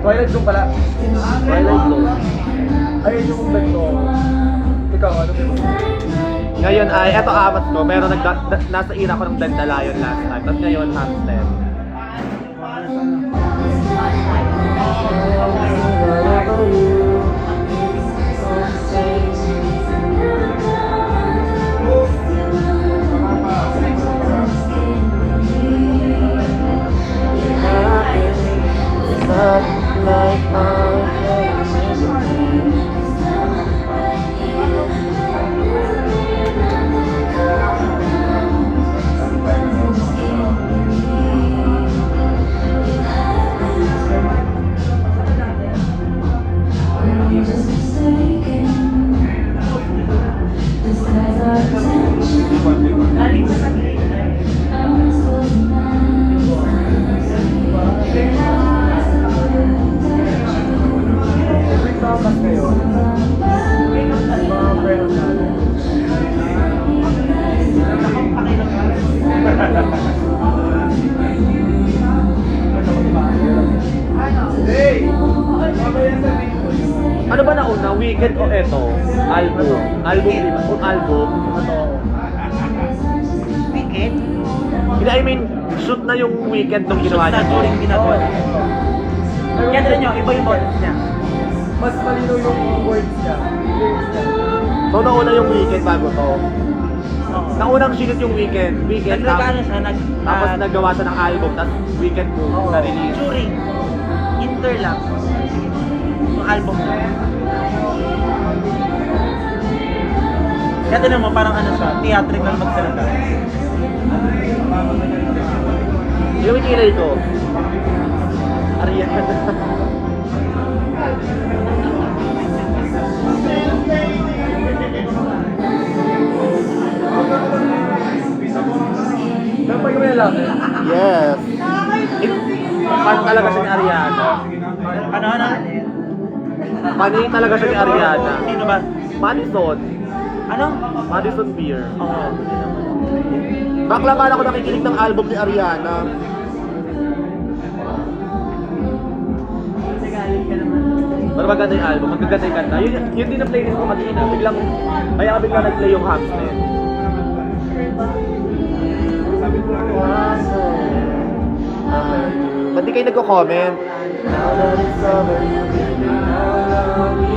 Twilight Zone pala. Twilight Zone. Ayun yung kwento. Ikaw, ano ba? Ngayon ay, eto amat ko, meron nasa ira ko ng Dandelion last time. Tapos ngayon, Hampstead. Tapos ngayon, mga friends natin. Ano ba nauna? Weekend o eto? Album? Album, di ba? Kung album? Weekend? Hindi, I mean, shoot na yung weekend nung ginawa niya to. Touring ginagawa niya. Yan rin nyo, iba yung boses niya. Mas malinaw yung words niya. Lyrics niya. So, nauna yung weekend bago to. Oo. Naunang sinut yung weekend. Weekend, Nagregalo siya, tapos naggawa siya ng album, tapos weekend mo na-release. touring. Interlap. Yung album niya. Kaya tinan mo, parang ano siya, theatrical magsalita. Yung kilay ko. Ariana. Dapat yung may lalaki. Yes. Fan talaga siya ni Ariana. Ano? Fan talaga siya ni Ariana. Sino ba? Madison. Ano? Madison Beer. Oo. Bakla pa ako nakikinig ng album ni Ariana. Pero maganda yung album, magaganda yung kanta. Yun din ang playlist ko kanina. Biglang nag-play yung Hampstead. Ba't di kayo nagko-comment? Now that it's over, you may be all on me.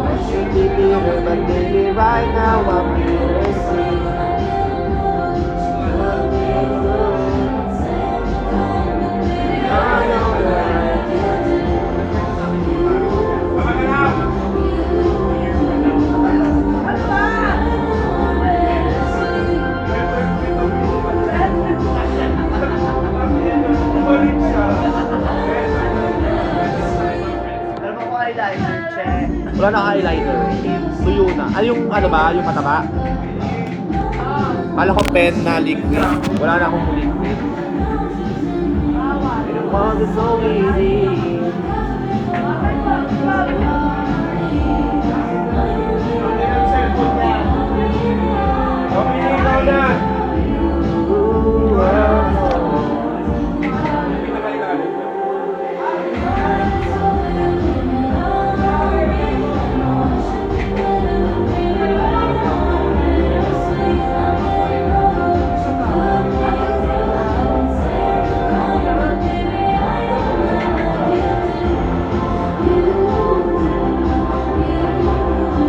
I should be bitter, but baby, right now I'm bittersweet. Wala na highlighter. Tuyo na. Ay, yung ano ba? Yung mataba? Kala ko pen na liquid. Wala na akong liquid. It was so easy.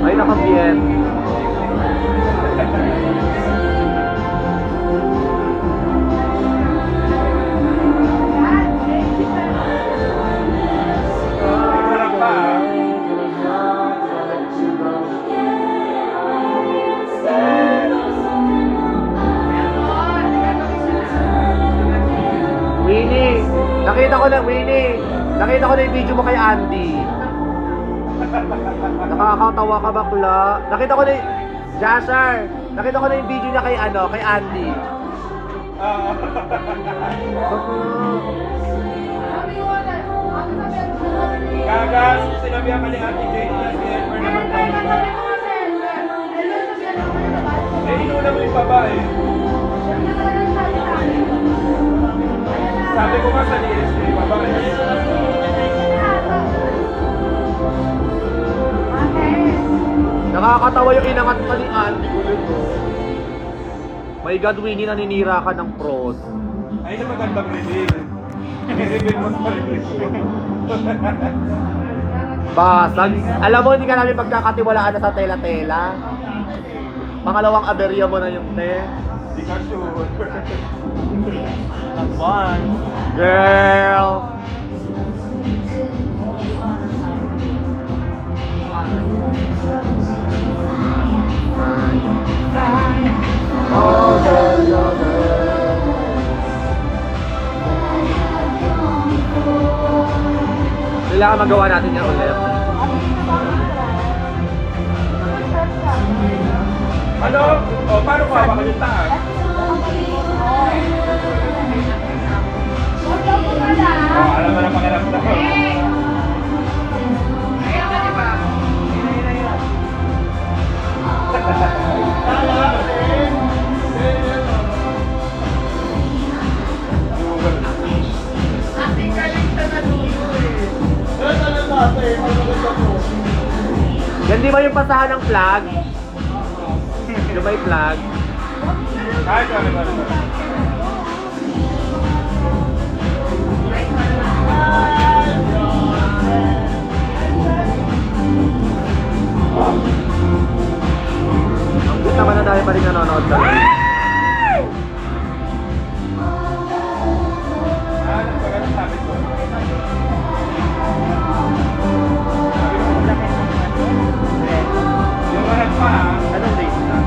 Ay, nakabien. Winnie, nakita ko na yung video mo kay Andy. Nakakatawa ka bakla. Nakita ko na yung Jasar. Nakita ko na yung video niya kay Andy. Gagas, sinabihan ka ni Ate Jane na si Elmer naman tayo. Inuna mo yung babae. Sabi ko nga sa lyrics ko yung babae. Nakakatawa yung inangat pa ni Andy ko dito. My God, Winnie, naninira ka ng pros. Ay, na magandang reveal. I-reveal mo sa reveal. Basag. Alam mo, hindi ka namin pagkakatiwalaan na sa tela-tela. Pangalawang aberya mo na yung te. Di ka sure. Girl! Kailangan magawa natin yan ulit. Ano? O, paano ko hawakan yung taas? O, alam mo na pakiramdam. Yan di ba yung pasahan ng flag? Yung may flag? Kahit ano. Ang good naman na dahil pa rin nanonood sa live. Nagpagano sabi ko. Yung lahat pa, Anong date na?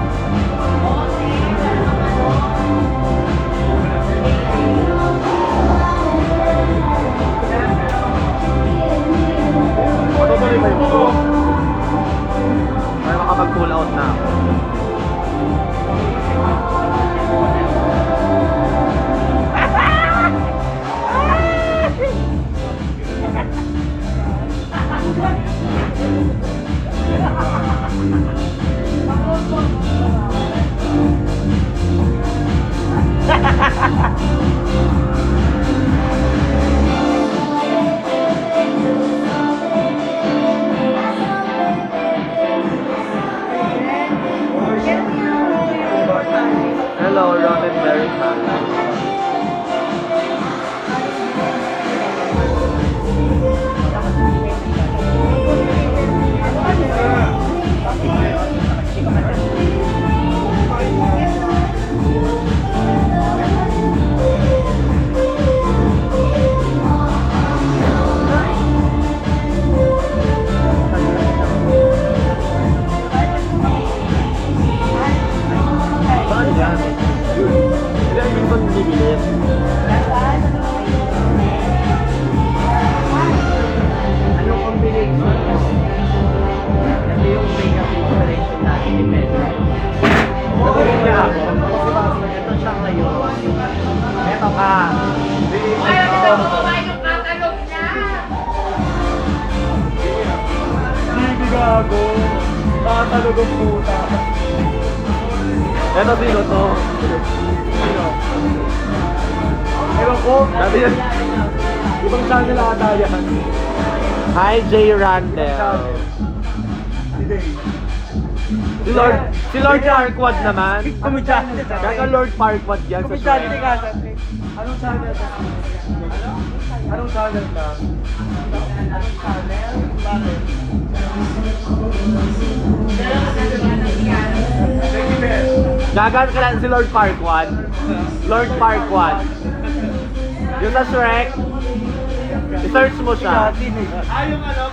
Matutuloy ba yung ito? Ay, makapag-pull out na ako. Hello, Ron and Mary Hannah. Saan yan? Hindi ay minsan bibilin. Anong combination? Ito yung makeup inspiration natin ni Pedro. Nagawin niya ako. Ito siya ngayon. Ito ka. Ayaw nila ko kumain yung katalog niya. hindi gago. Nakatalog ang puta. Eto sino to? Sino? Ewan ko. Sabi yan. Ibang channel ata yan. Hi, Jay Randall. Hindi. Si Lord Farquaad naman. Kumidyante Kaya Lord Farquaad yan sa Kumidyante show. ka. Anong channel to? Anong channel na? Gagan ka lang si Lord Farquaad. Lord Farquaad. Yung sa Shrek. I-search mo siya. Yung ano?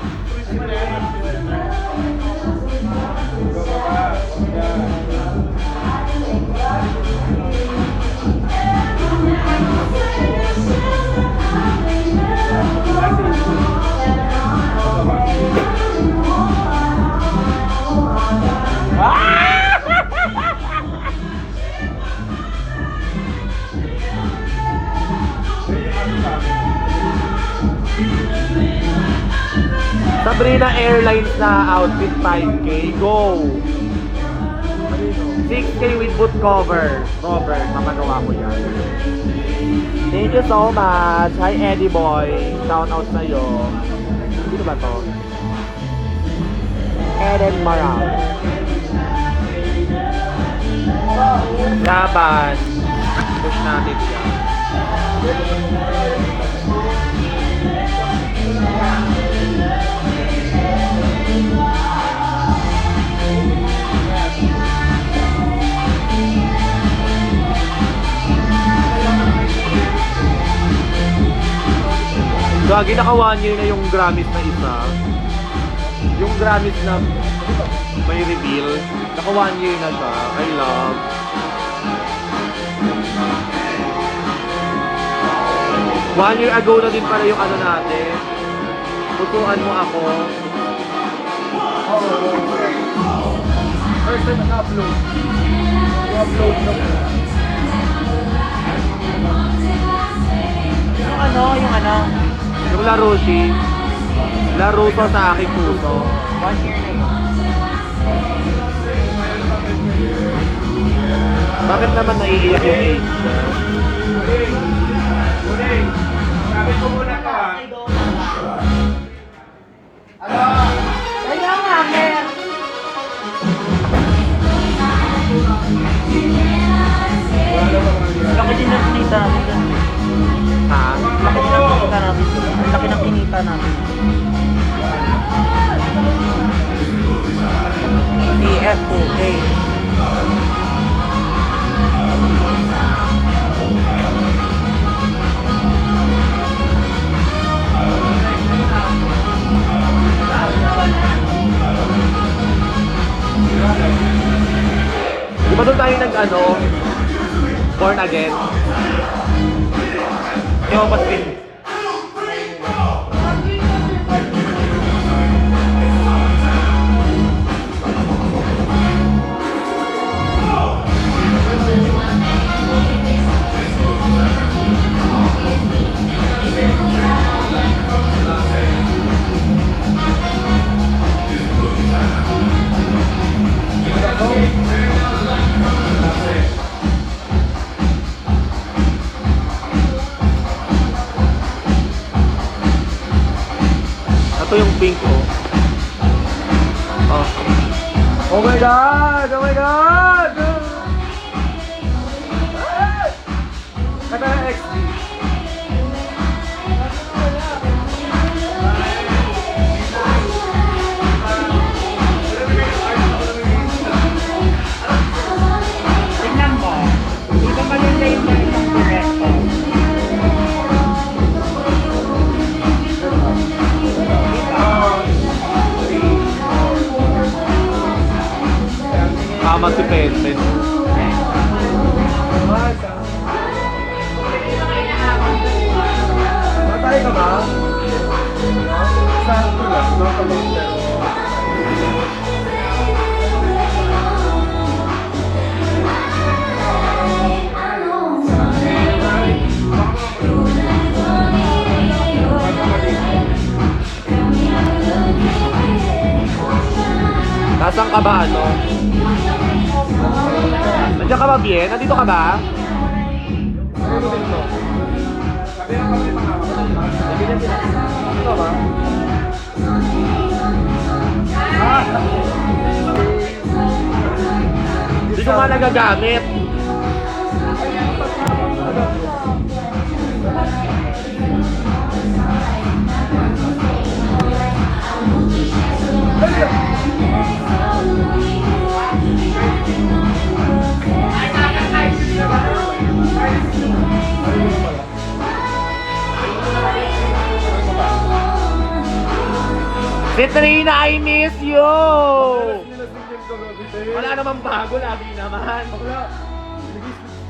Sabrina Airlines na outfit 5K. Go! 6K with boot cover. Robert, mamagawa ko yan. Thank you so much. Hi Eddie Boy. Shout out sa'yo. Sino ba to? Eden Maral. Laban. Push natin yan. Gagi, naka 1 year na yung Grammys na isa. Yung Grammys na may reveal. Naka 1 year na siya. I love. One year ago na din pala yung ano natin. Tutuan mo ako. First time na-upload. I-upload na po. Yung ano? Yung laro si laro to sa aking puso. 1 year na yun. Bakit naman naiiyak yung age niya? Sabi ko muna ka. Kaya nga, Mer. Laki din ang kinita natin. Ha? Laki din ang kinita natin. Ang laki ng kinita natin. TF2K. Di ba doon tayo nag-ano? Born again? Jehovah's Witness. Ito yung pink oh. Oh. Oh my God! Oh my God! Kata na XD. Tingnan mo. Dito pa yung laser ng director. Tama si Pente. Matay ka ba? Sakto lang. Nakalong pero... Nasaan ka ba ano? Nandiyan ka ba, Bien? Nandito ka ba? Ito ba? Hindi ko nga nagagamit. Si Trina, I miss you! Wala namang bago, lagi naman. Wala.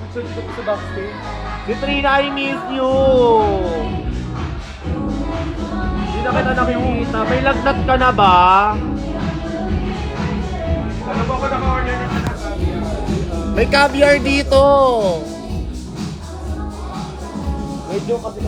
Nag-switch dito sa backstage. Si Trina, I miss you! Hindi na kita nakikita. May lagnat ka na ba? Ano ba ako naka-order na May caviar dito! Medyo kasi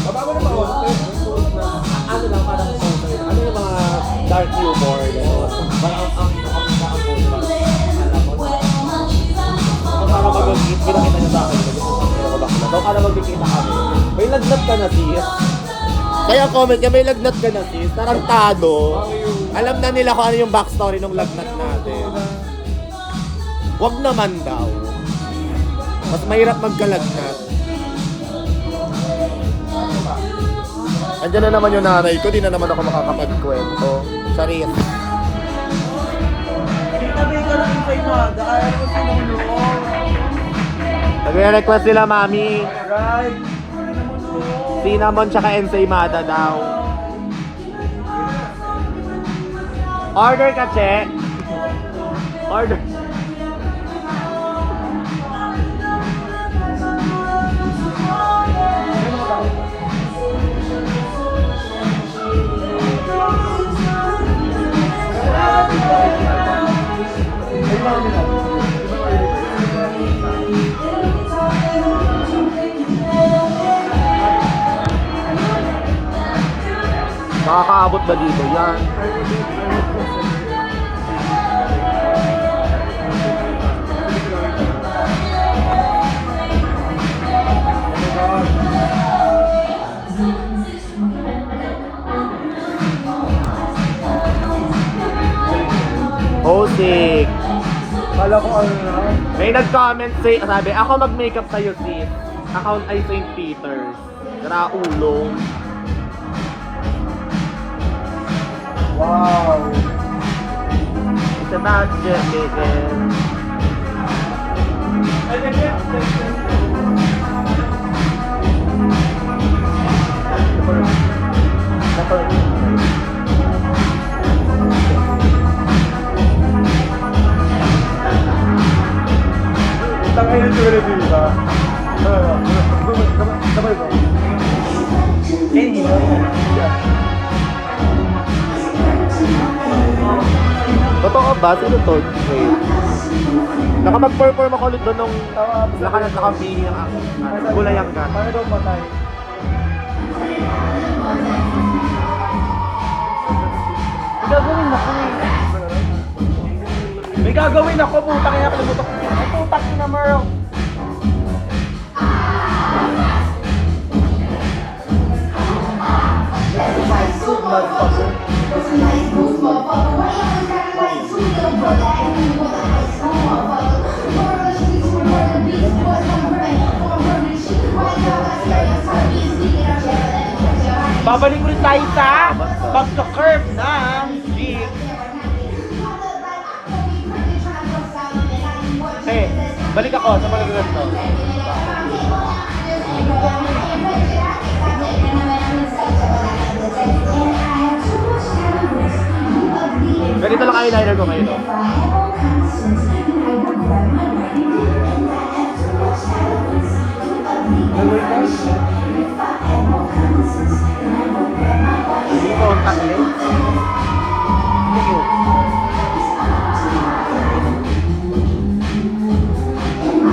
Babago na ba konti? ano lang, parang ano yung mga dark humor, gano'n. Parang ang ka na, sis. Kaya comment ka, may lagnat ka na, sis. Tarantado. Alam na nila kung ano yung backstory ng lagnat natin. Wag naman daw. Mas mahirap magkalagnat. Andiyan na naman yung nanay ko, di na naman ako makakapagkwento. Charis. Tabi ka lang yung paimada. Ayaw ko sinulong. Nagre-request sila, mami. Right? Cinnamon tsaka ensaymada daw. Order ka, che. Order. Makakaabot ba dito yan? Hosik. Kala ko ano na. May nag-comment sabi, ako mag-makeup sa'yo, sis. Account ay St. Peter's. Raulo. Wow. It's a budget, baby. Tangay nito ulit yun, di ba? Sabay ba? Totoo ba? Sino to? Wait. Nakapag-perform ako ulit doon nung nakapili ng gulay ang gat. Paano daw patay? May gagawin ako eh. May gagawin ako. Putang ina, kalimutan ko. Ay, putang ina, Merl. Babalik ulit tayo sa pagka-curve ng jeep. Eh, balik ako sa pagka-curve to. Ganito lang eyeliner ko ngayon. Oh. Hindi ko ang taklit.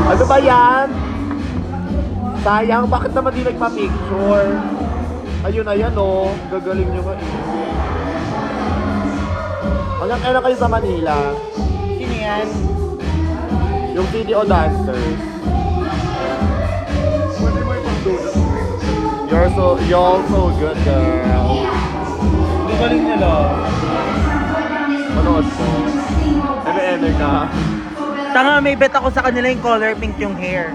Ano ba yan? Sayang, bakit naman di nagpa-picture? Ayun, ayan oh. Gagaling nyo ba eh. Hanggang kailan kayo sa Manila? Sino yan? Yung video dancers. Pwede mo ipagdulot. You're so good, girl. Gagaling nila. Manood ko. Eme ka. Tanga, may bet ako sa kanila yung color pink yung hair.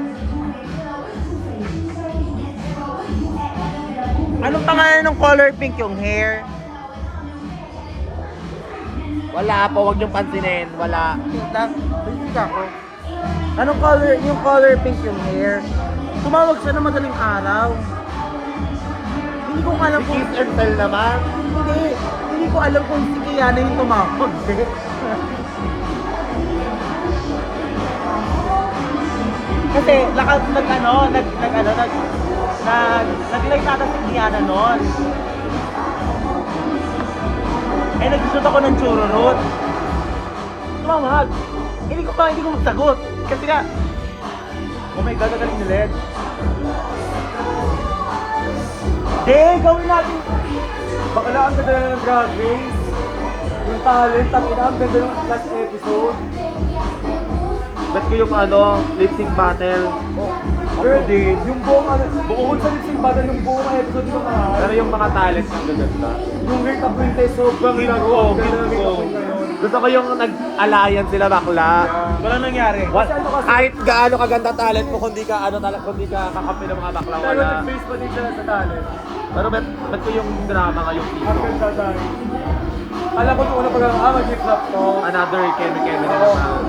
Anong pangalan ng color pink yung hair? Wala po, wag niyong pansinin. Wala. Basic ako. Anong color, yung color pink yung hair? Tumawag siya na madaling araw. Hindi ko alam Si kung... Kiss and Tell naman. Hindi ko alam kung si Kiana yung tumawag. Kasi nag-live nata si Kiana noon. Eh nag-shoot ako ng chururut. Tumawag. Hindi ko magsagot. Kasi nga, oh my God, nagaling ni Led. Gawin natin. Bakala ang ganda na ng Drag Race. Yung talent, ang ganda ng last episode. Bet ko yung lip sync battle. Girl din, yung buong ano, bukod sa lip-sync battle, yung buong episode yung mga Pero yung mga talent ang gaganda. yung Heart of Princess, sobrang lago. Gusto ko yung nag-alliance sila bakla. Walang nangyari. What? Kahit gaano kaganda talent mo, kundi ka kakampi ng mga bakla, Pero wala. nag-base pa din sila sa talent. Pero ba't ko yung drama ngayong Ang tipo? ganda tayo. Alam ko nung una pag mag-flop to. Another keme-keme na naman.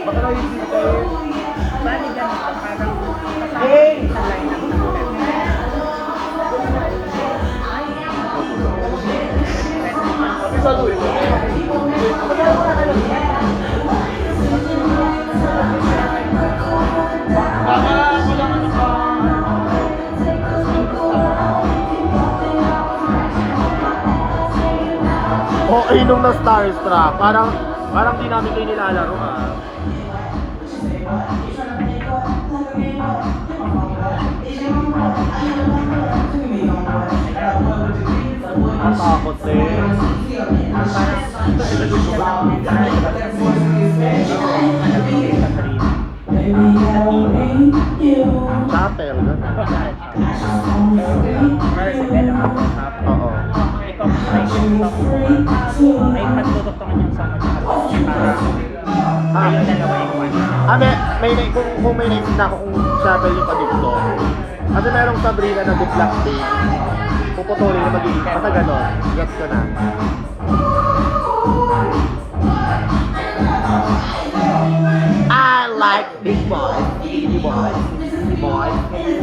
Baka naisip tayo. Bali ganito, parang Hey! sa lineup ng Okay nung na Starstruck, parang di namin kayo nilalaro ah. Natakot eh. Chapel, gano'n. Oo. ay pagtutugtungan yung song para yung dalawa yung one. Kung may naisip na ako kung Chapel yung kadugto. Kasi merong Sabrina na The Black Day. Puputulin na magiging. Basta gano'n. Gets ko na. I like big boys, big boys, big boys,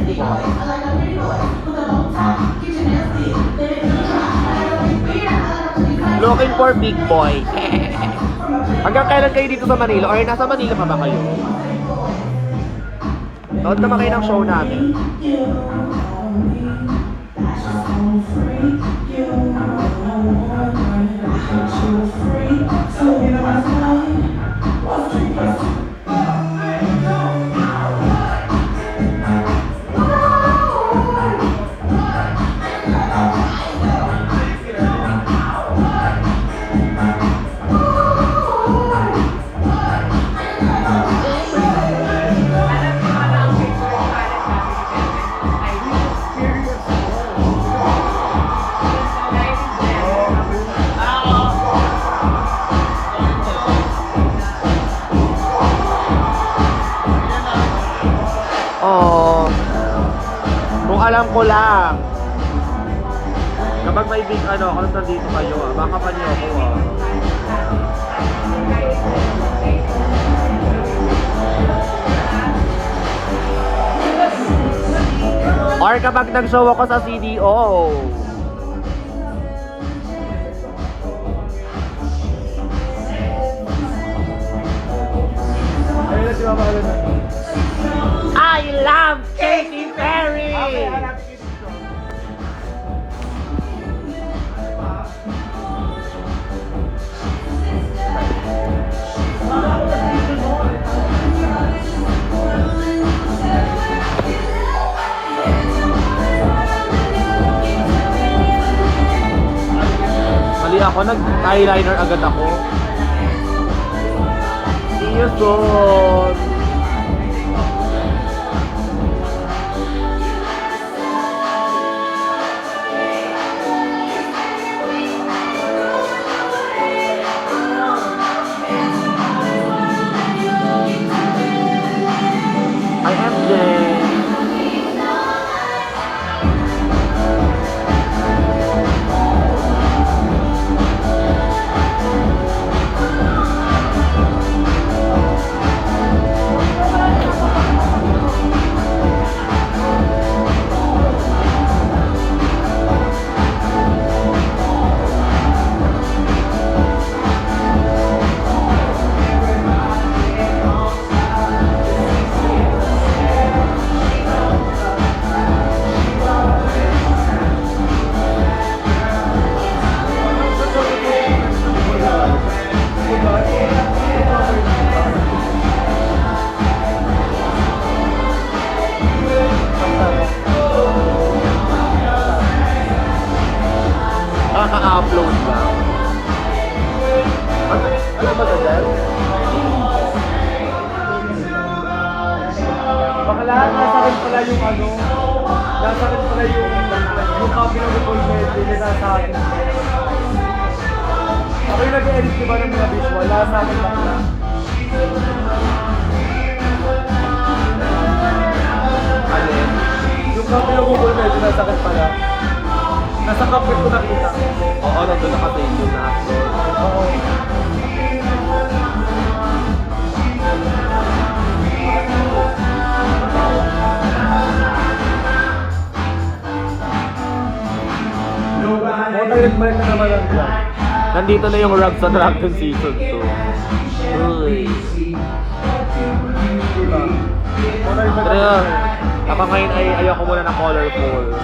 big boys. Looking for big boy. Hanggang kailan kayo dito sa Manila? Or nasa Manila pa ba kayo? Nood naman kayo ng show namin. Oh, kung alam ko lang, kapag may big ano, kung nandito kayo, baka pa niyo ako Or kapag nag-show ako sa CDO. Ayun na si Mama Alan na. I love Katy Perry! Okay, hanapin ko dito. Mali ako, nag-eyeliner agad ako. See you soon! I am Jay. nasa atin. Ako yung nag-edit diba ng mga visual, lahat sa akin bakla. Alin? Yung kapit yung Google medyo nasakit pala. Nasa kapit ko nakita. Oo, nandun naka-save yung na-upload. Oo. Balik na naman ang vlog. Nandito na yung Rugs on Dragon Season 2. Uy. Diba? Pero, ako ngayon ay ayoko muna na colorful.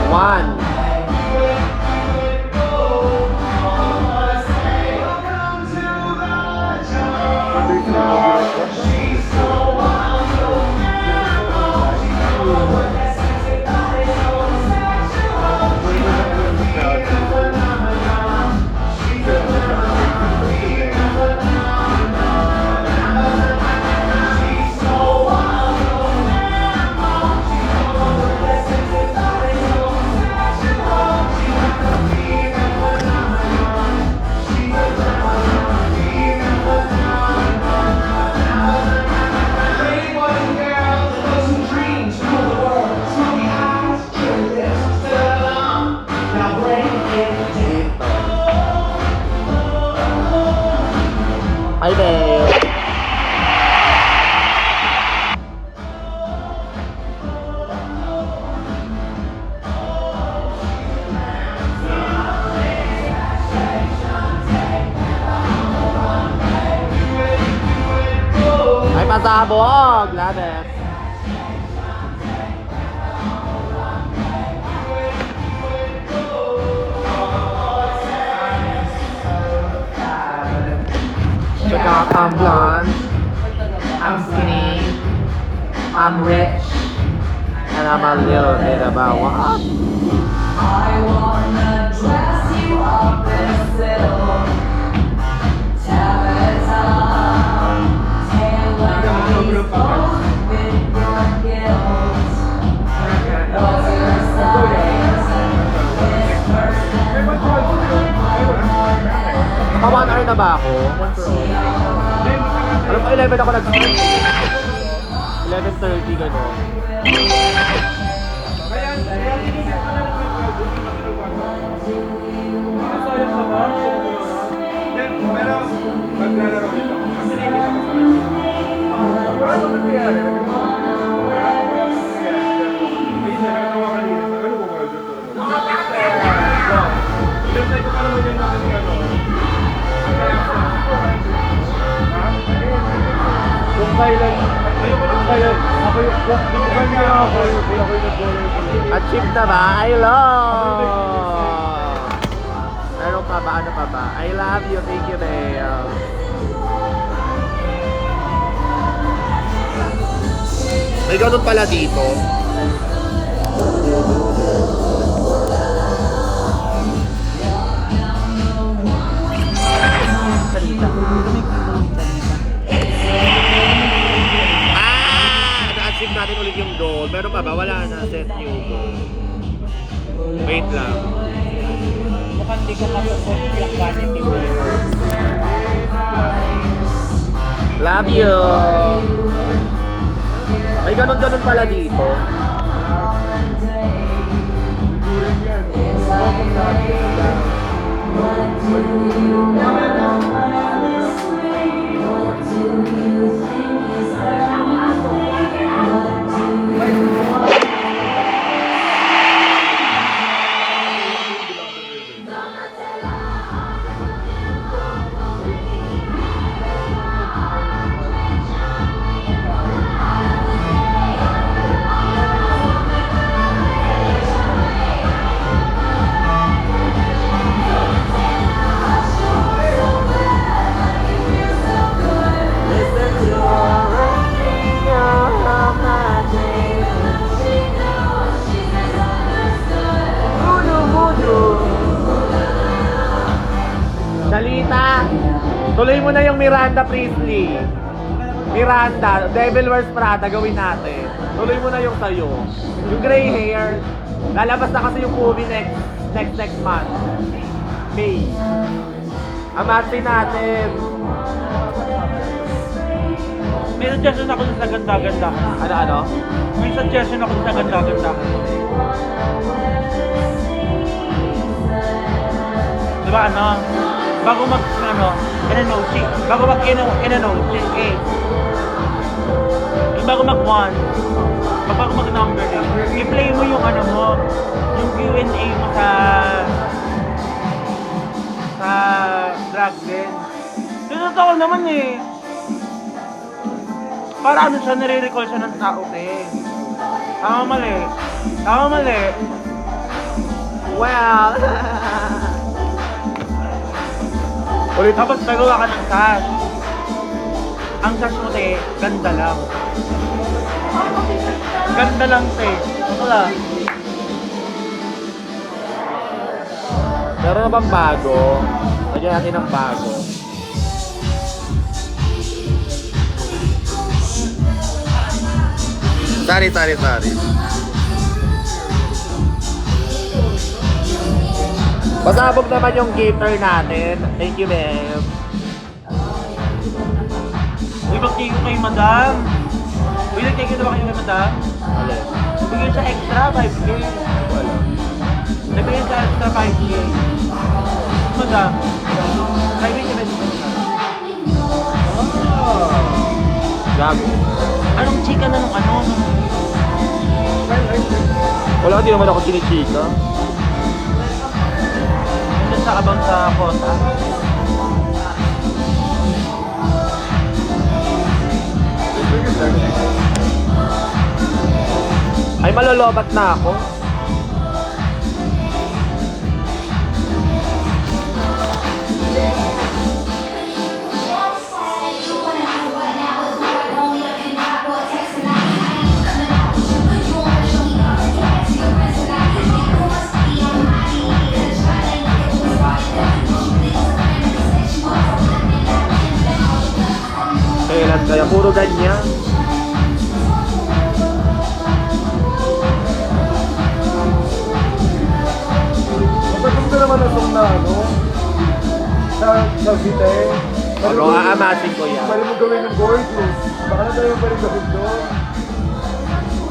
One. Hi there. Ay, pasabog! Love it. Check out, I'm blonde, I'm skinny, I'm rich, and I'm a little bit about what? I wanna dress you up in silk, Tabitha, tailor these clothes with your guilt. What's your size? This person Naka 1 hour na ba ako? Alam ko 11 ako nag-start. 11:30 gano'n. Masayang ka ba? Pero, maglalaro dito. Kasi nakikita ko sa akin. Ano nangyayari? Hindi siya nakatawa kanina. Ano ko ba dito? Ilantay ko pa naman yan natin ano. Kung kailan, ako yung Achieve na ba? I love! Meron pa ba? Ano pa ba? I love you. Thank you, Dale. May ganun pala dito. Salita. Na-achieve natin ulit yung goal. Meron pa ba? Wala na. Set new goal. Wait lang. Mukhang di ko mapupot yung vanity waiver. Love you! May ganun-ganun pala dito. Tuloy mo na yung Miranda Priestley. Miranda, Devil Wears Prada, gawin natin. Tuloy mo na yung sa'yo. Yung gray hair. Lalabas na kasi yung movie next month. May. Amasin natin. May suggestion ako sa ganda-ganda. Ano? May suggestion ako sa ganda-ganda. Diba bago mag bago mag number i-play mo yung yung Q&A mo sa drag din. Totoo naman eh. Para siya, nare-recall siya ng tao eh. Tama mali. Well. Ulit. Tapos nagawa ka ng sash. Ang sash mo, te, ganda lang. Ganda lang, te. Wala. Meron na bang bago? Lagyan natin ng bago. Sorry. Pasabog naman yung gator natin. Thank you, ma'am. Uy, mag-take ko kay madam. Uy, nag-take na ba kayo kay madam? Alin? Bigyan siya extra 5K. Wala. Nabigyan siya extra 5K. Madam. Private event. Gago. Anong chika na nung Wala, di naman ako kinichika. Nandun sa abang sa kota. Ay, malolobat na ako. Kailan kaya puro ganyan? Matagal ka naman na itong sa Vite. Ano aamasin ko yan? Pwede mo gawin ng gorgeous. Baka na tayo pwede gawin doon.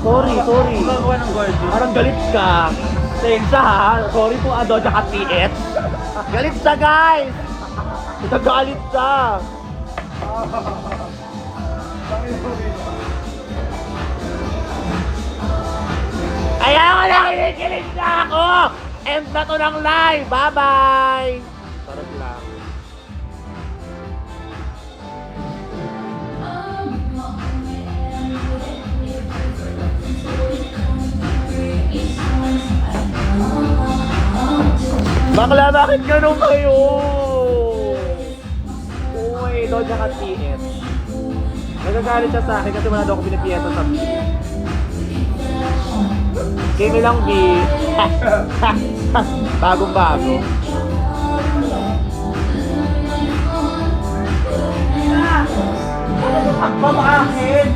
Sorry. Gagawa ng gorgeous. Parang galit ka. Sensa ha. Sorry po, tsaka TS. Galit siya, guys! Nagalit siya. Ayaw ko na, kinikilig na ako! End na to ng live! Bye-bye! Sarap lang. Bakla, bakit ganun kayo? Uy, Doja Cat TS. Nagagalit siya sa akin kasi wala daw ako pinipiyeta sa beat. Kimi lang beat. Bagong-bago. Takbo mo akin!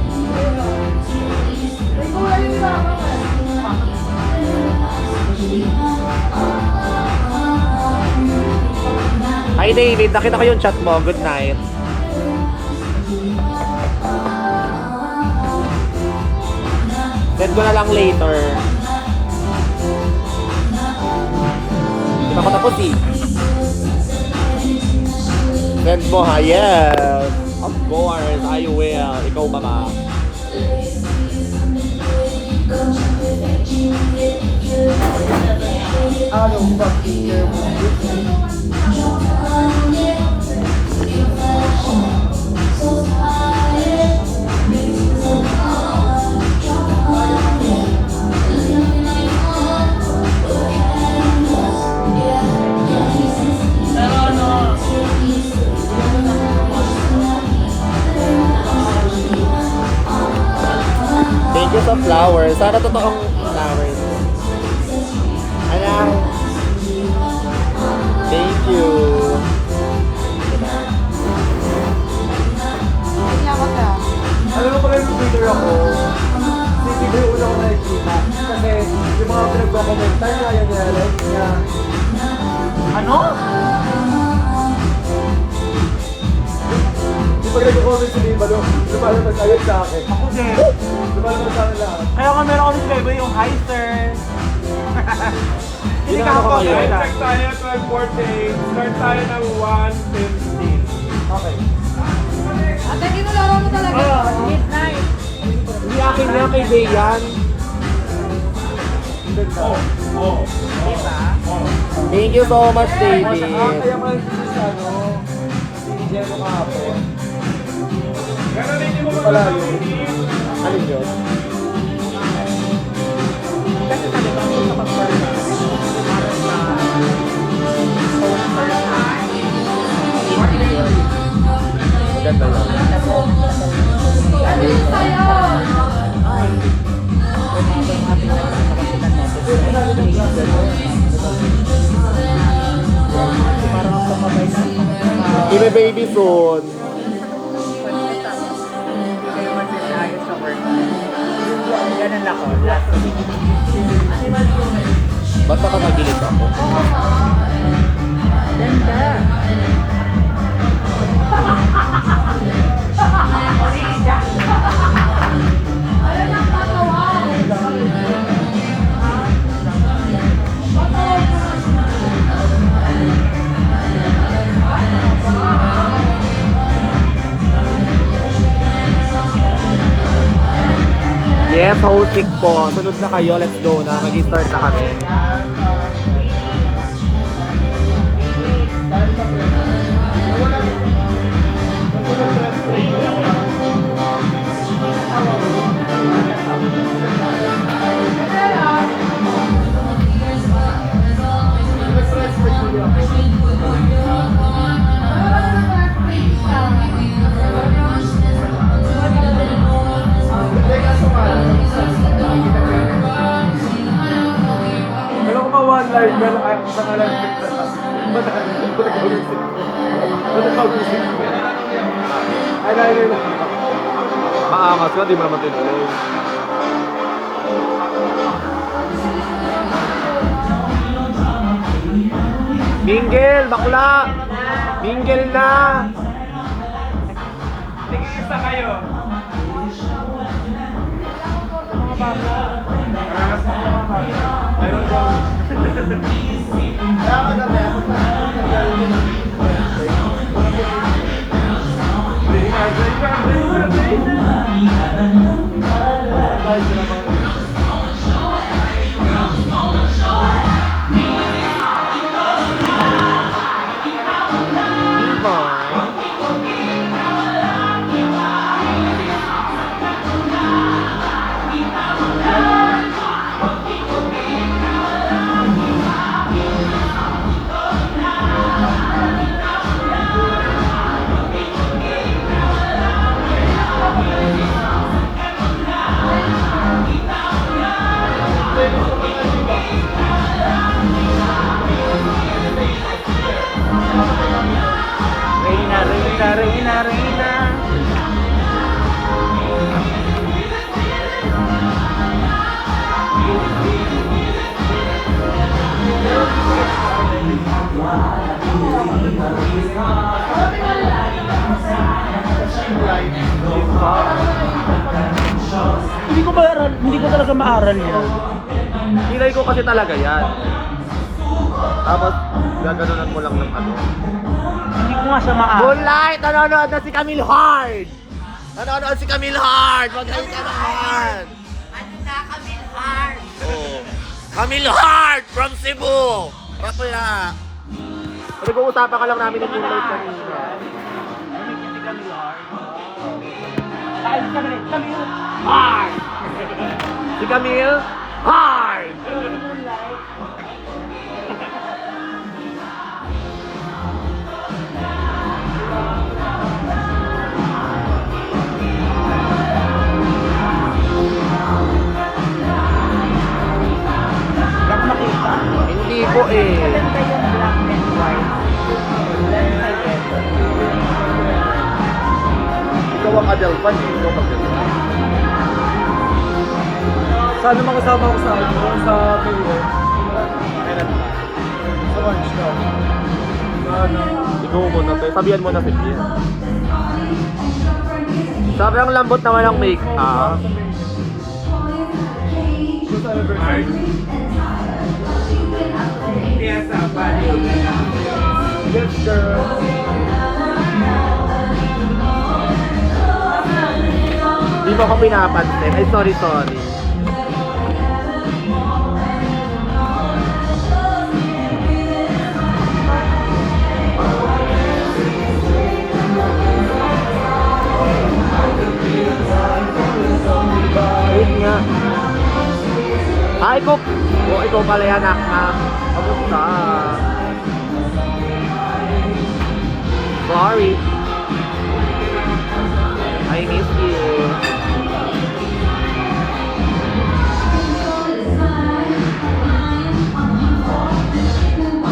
Hi David, nakita ko yung chat mo. Good night. Send ko na lang later. Hindi pa ako tapos eh. Send mo ha, yes. Of course, I will. Ikaw ba ba? Thank you sa flowers. Sana totoong flowers. Ayan. Thank you. ako, si Tibo yung una ko nakikita. Kasi yung mga pinagko-commentan niya, yan niya. Ano? Di pag nagko-comment si Tibo, lumalabas agad sa akin. Ako din. Lumalabas sa akin lahat. Kaya kung meron ako sa Bebe yung hi sir. Hindi ka Ginagawa ako ko kayo. Check tayo 12:48. Start tayo ng 1:15. Okay. Ate, kinularo mo talaga. Midnight. Hindi akin na kay Dayan. Thank you so much, David. Kaya man sa si Jeno kahapon. Pero hindi mo Wala magkakaroon yun. Alin yun? Kasi sabi ko, kung sa pag-parla, para sa phone parla. Maganda yun. Ano yung sayo? Parang ang pamabay na. Ibe-baby soon. Kayo mag-ayos sa work. Ganun ako. Last week. Ba't nakatagilid ako? Ganda. Yes, hosting po. Sunod na kayo. Let's go na. Mag-start na kami. Alam ko ba one line ba? Ay, sa kalan. Ay, Maangas ka, di mo naman tinuloy. Mingle, bakla! Mingle na! Tig-isa kayo. Ayun po. Reyna. Hindi ko talaga maaral yan. Hilay ko kasi talaga yan. Tapos, gaganunan mo lang ng ano. Hindi ko nga siya maaral. Moonlight! Nanonood na si Camille Hard! Nanonood si Camille Hard! Mag-hi ka naman! Ano na, Camille Hart? Oh. Camille Hard from Cebu! Bakla! Nag-uusapan ka lang namin ng Moonlight kanina. Si Camille Hard! Hindi ako makita. Hindi po eh. Maganda yung black and white. Ikaw ang Adelpan eh. Ikaw mag-Adelpan. Sana makasama ko sa ano, sa Mayor. Kailan ba? Sa March ka. Sana. Ikaw mo na, te. Sabihan mo na si Pierre. Sobrang lambot naman ang make-up. Sa anniversary. Piasa, bali. Yes, girl. Di mo ako pinapansin. Ay, sorry. Wait nga. Ikaw pala yan, anak. Kamusta? Sorry. I miss you.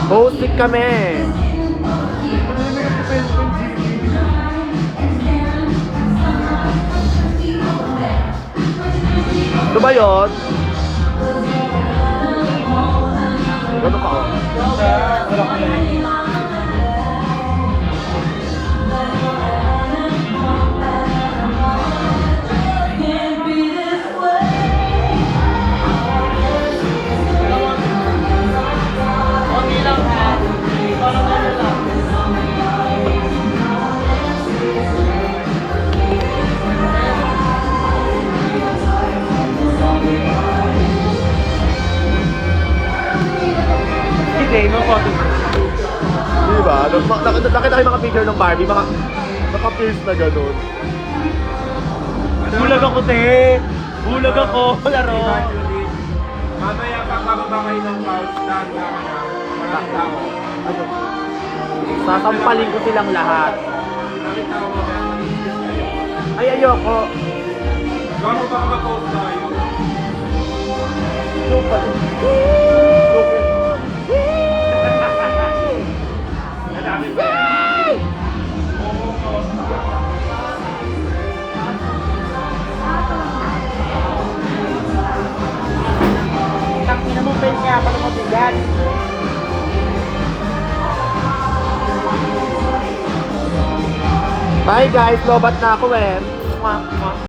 Hosted kami. Ito ba yun? Ganun ka, oh. Hindi, no photo. Diba? Nakita kayo mga picture ng Barbie, mga naka-pierce na gano'n. Bulag ako, te. Bulag ako. Laro. Judith, mamaya pag bababa kayo ng couch, dahan na ka na. Walang tao. Ano? Sasampalin ko silang lahat. Bakit tao mamaya mag-isip kayo? Ay, ayoko. Gano baka mag-post tayo? Nadami ba yan? Takina mo, pwede kaya pala mabigat. Bye guys, lobat na ako eh. Mwah, mwah.